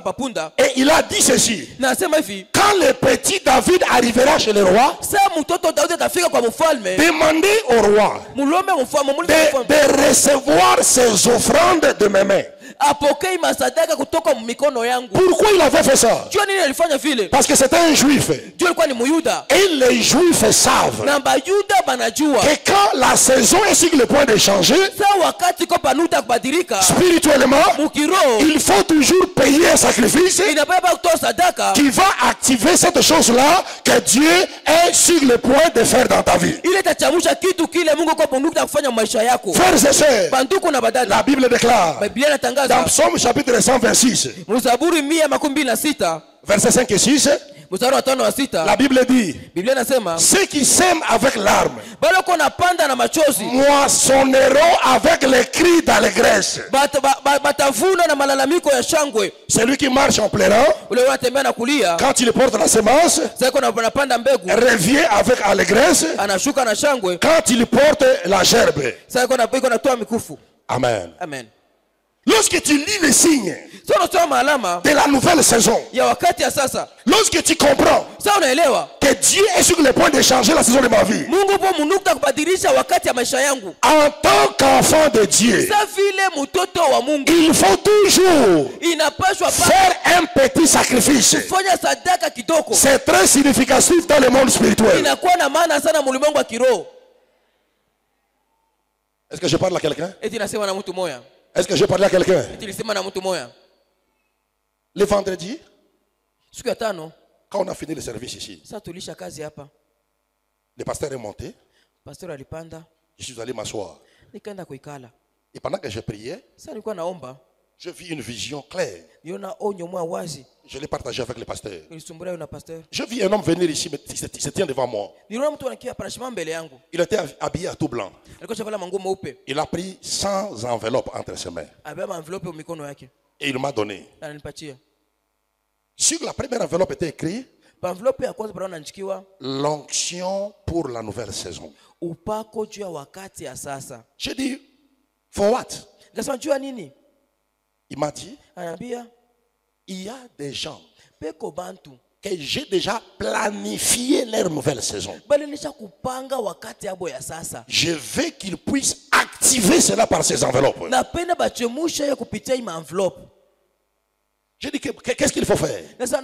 pa punda. Et il a dit ceci. Na asema hivi, Quand le petit David arrivera chez le roi, sasa mtoto Daudi atafika kwa mfalme. demandez au roi Mulombe mfalme, de recevoir ses offrandes de mes mains. apokei masadaka kutoka mikono yangu. Pourquoi il avait fait ça? Jua nini alifanya vile? Parce que c'était un juif. Jua alikuwa ni Muyuda. Et les juifs savent Na Bayuda banajua. que quand la saison est sur le point de changer, Sasa wakati ko panuta kubadilika, spirituellement, mukiro il faut toujours payer un sacrifice inabeba kutoa sadaka. qui va activer cette chose-là que Dieu est sur le point de faire dans ta vie. Ile tachamusha kitu kile Mungu kwa panuta kufanya maisha yako. Frères et sœurs, Banduku na badala. la Bible déclare Biblia inatangaza dans Psaume chapitre 126, Mzaburi 126 versets 5 et 6, mstari wa 5 wa 6. la Bible dit, Biblia inasema ceux qui sèment avec larmes bale uko napanda na machozi moissonneront avec les cris d'allégresse. batavuna na malalamiko ya shangwe. Celui qui marche en pleurant, Ule unatembea na kulia, quand il porte la semence, sasa uko napanda mbegu, revient avec allégresse anashuka na shangwe, quand il porte la gerbe. sasa uko natoa mikufu. Amen. Amen. Lorsque tu lis les signes Sasa unasoma alama de la nouvelle saison, ya wakati ya sasa, lorsque tu comprends sasa unaelewa que Dieu est sur le point de changer la saison de ma vie, Mungu po munukta kubadilisha wakati ya maisha yangu. en tant qu'enfant de Dieu, Sasa vile mtoto wa Mungu il faut toujours inapaswa faire un petit sacrifice. kufanya sadaka kidogo. C'est très significatif dans le monde spirituel. Inakuwa na maana sana mulimwengu wa kiroho. Est-ce que je parle à quelqu'un? Eti nasema na mtu moya. Est-ce que je parle à quelqu'un? Eti nisema na mtu moya. Le vendredi, Siku ya tano, quand on a fini le service ici, sasa tulisha kazi hapa. le pasteur est monté, Pastor alipanda, je suis allé m'asseoir. nikaenda kuikala. Et pendant que je priais, Sasa nilikuwa naomba, je vis une vision claire. niona onyo mwa wazi. Je l'ai partagé avec le pasteur. Nilisumbulia na pastor. Je vis un homme venir ici, mais il se tient devant moi. Niliona mtu anakia parashima mbele yangu. Il était habillé à tout blanc. Alikuwa shavala manguo meupe. Il a pris 100 enveloppes entre ses mains. Abeba envelope mikono yake. Et il m'a donné. Na alinipatia. Sur la première enveloppe était écrit Pa envelope ya kwanza bado naandikiwa l'onction pour la nouvelle saison. upako juu ya wakati ya sasa. J'ai dit, for what? Nikasema juu ya nini? Il m'a dit, Ananiambia il y a des gens peko bantu que j'ai déjà planifié leur nouvelle saison. bali nisha kupanga wakati yabo ya sasa. Je veux qu'ils puissent activer cela par ces enveloppes. Napenda bachemusha ya kupitia hii envelope. J'ai dit, qu'est-ce qu'il faut faire? Sasa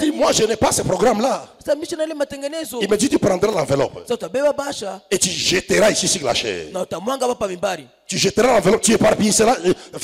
Il dit, moi je n'ai pas ce programme-là. Sasa mimi sina ile matengenezo. Il me dit, tu prendras l'enveloppe Sasa utabeba basha et tu jetteras ici sur la chair. na utamwanga hapa mimbari. Tu jetteras l'enveloppe, tu éparpilles cela,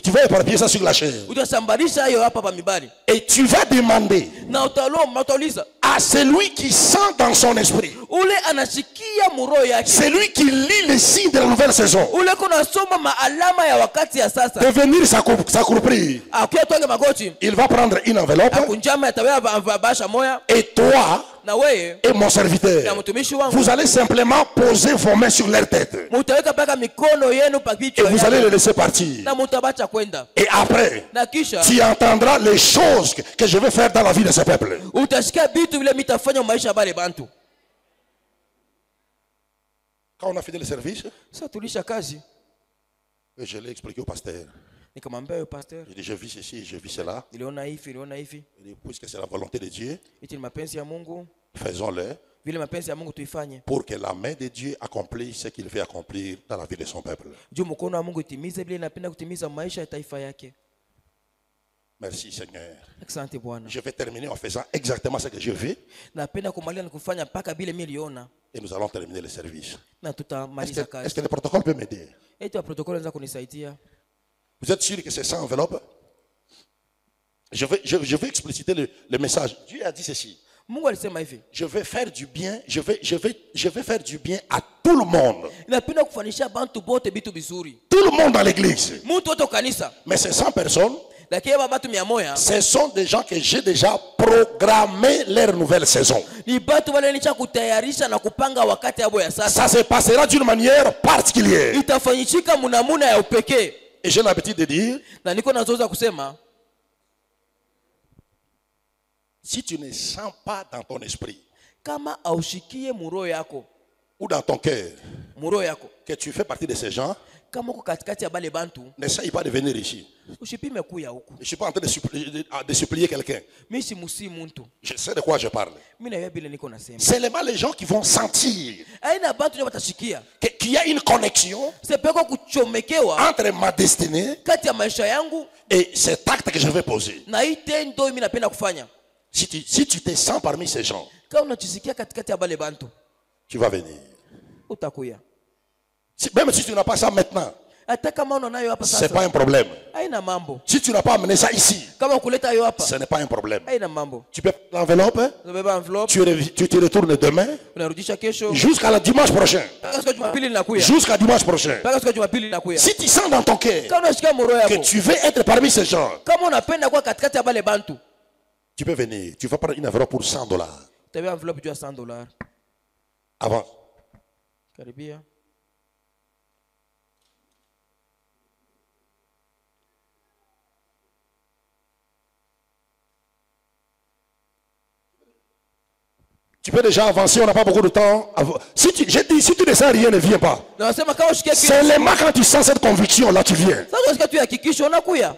tu vas éparpiller ça sur la chair. Utasambarisha hiyo hapa mimbari. Et tu vas demander Na utauliza à celui qui sent dans son esprit, ule anashikia muroho yake. celui qui lit les signes de la nouvelle saison, Ule kuna soma maalama ya wakati ya sasa. de venir s'accroupir. Akuya tonge magoti. Il va prendre une enveloppe Akunjama atabeba basha moya et toi na wewe et mon serviteur, na mtumishi wangu. vous allez simplement poser vos mains sur leur tête Mutaweka paka mikono yenu pa et kichwa. vous allez les laisser partir. Na mutabacha kwenda. Et après, Na kisha tu entendras les choses que je vais faire dans la vie de ce peuple. utasikia vitu vile mitafanya maisha ya bale bantu. Quand on a fini le service, Sasa tulisha kazi. je l'ai expliqué au pasteur. Nikamwambia yule pastor, Je dis, je vis ceci, je vis cela. niliona hivi. Il dit, puisque c'est la volonté de Dieu, Hichi ni mapenzi ya Mungu. faisons-le Vile mapenzi ya Mungu tuifanye. pour que la main de Dieu accomplisse ce qu'il veut accomplir dans la vie de son peuple. Juu mkono wa Mungu itimize vile inapenda kutimiza maisha ya taifa yake. Merci Seigneur. Asante Bwana. Je vais terminer en faisant exactement ce que je veux Napenda kumaliza na kufanya mpaka vile mimi niliona et nous allons terminer le service. na tutamaliza Est-ce kazi. que le protocole peut m'aider? Eti wa protokoli anaweza kunisaidia. Vous êtes sûr que c'est sans enveloppe? Je vais expliciter le message. Dieu a dit ceci. Mungu alisema hivi. Je vais faire du bien, je vais faire du bien à tout le monde. Napenda kufanisha bantu bote bitu bizuri. Tout le monde dans l'église. Mtu wote kanisa. Mais ces 100 personnes, Lakini batu 100 ce sont des gens que j'ai déjà programmé leur nouvelle saison. ni batu wale nicha kutayarisha na kupanga wakati yabo ya sasa. Ça se passera d'une manière particulière. Itafanyika munamuna ya upekee. Et j'ai l'habitude de dire, Na niko nazoza kusema si tu ne sens pas dans ton esprit kama aushikie muroho yako, ou dans ton cœur muroho yako, que tu fais partie de ces gens, kama uko katikati ya bale bantu, n'essaye pas de venir ici. usipime kuya huku. Je ne suis pas en train de supplier quelqu'un. Mimi si musi muntu. Je sais de quoi je parle. Mimi na yeye bila niko nasema. Seulement les gens qui vont sentir Aina bantu ndio watashikia. qu'il y a une connexion Sepeko kuchomekewa entre ma destinée kati ya maisha yangu et cet acte que je vais poser. na hii tendo mimi napenda kufanya. Si tu te sens parmi ces gens, Kama unachisikia katikati ya bale bantu, tu vas venir. utakuya. Même si tu n'as pas ça maintenant, Hata kama unayo hapa ce n'est pas sasa, un problème. haina mambo. Si tu n'as pas amené ça ici, Kama kuleta hiyo hapa, ce n'est pas un problème. haina mambo. Tu peux prendre l'enveloppe, Unabeba envelope, tu te retournes demain unarudisha kesho. jusqu'à la dimanche prochain. Mpaka siku ya Jumapili ninakuya. Jusqu'à dimanche prochain. Mpaka siku ya Jumapili ninakuya. Si tu sens dans ton cœur Kama unashikia muroho que yako, tu veux être parmi ces gens, kama unapenda kuwa katikati ya bale bantu, tu peux venir. Tu vas prendre une enveloppe pour 100 $. utabeba envelope juu ya $100. Avant. Karibia. Tu peux déjà avancer, on n'a pas beaucoup de temps. J'ai dit, si tu ne sens rien, ne viens pas. Na wasema kama ushikie kitu, Seulement quand tu sens cette conviction, là tu viens. sasa unasikia tu hakikisho unakuya.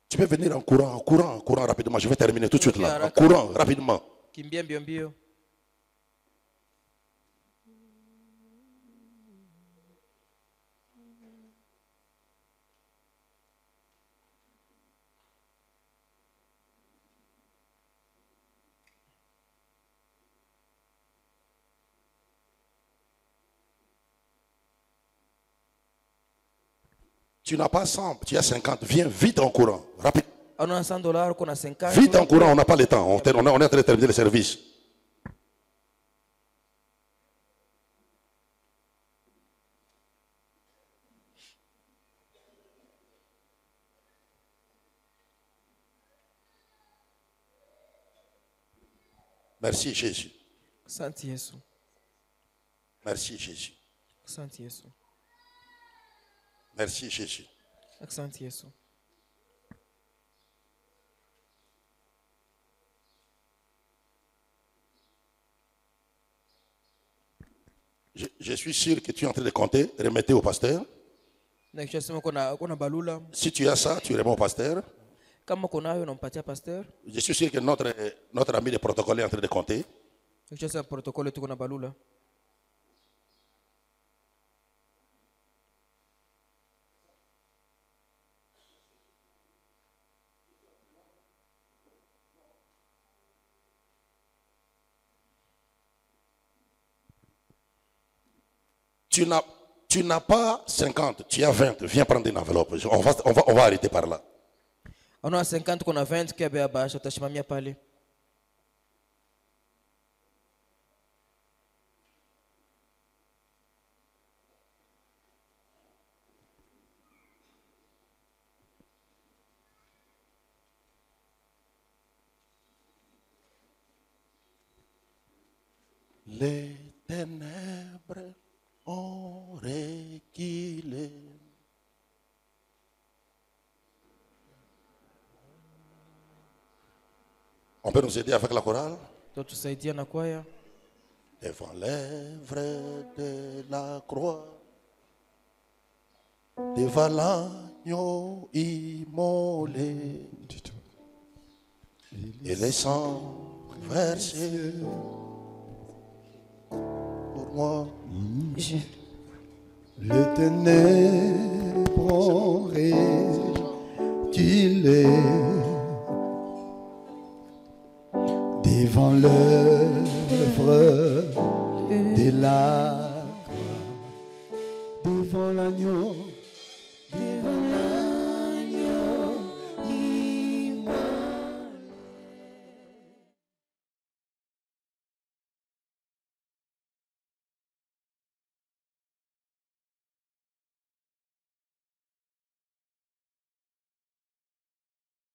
Tu peux venir en courant rapidement. Je vais terminer tout de suite là. En Haraka. courant rapidement. Kimbia mbio mbio. Tu n'as pas 100, tu as 50. Viens vite en courant. Rapide. Ana $100 kuna 50. Vite en courant, on n'a pas le temps. On est en train de terminer le service. Merci Jésus. Asante Yesu. Merci Jésus. Asante Yesu. Merci Jésus. Asante Yesu. Je suis sûr que tu es en train de compter. Remettez au pasteur. Na kisha sema kuna balula. Si tu as ça, tu remets au pasteur. Kama kuna hayo unampatia pasteur. Je suis sûr que notre ami de protocole est en train de compter. Na kisha sema protokole tuko na balula. Tu n'as pas 50, tu as 20. Viens prendre une enveloppe. On va arrêter par là. Ona 50 kuna 20 kia bea basha utashimamia pale. Les ténèbres ont reculé. On peut nous aider avec la chorale? Tutusaidia na kwaya. Devant l'œuvre de la croix, devant l'agneau immolé, et les sang versé pour moi. Les ténèbres ont reculé devant l'œuvre de la croix, devant l'agneau, devant l'agneau.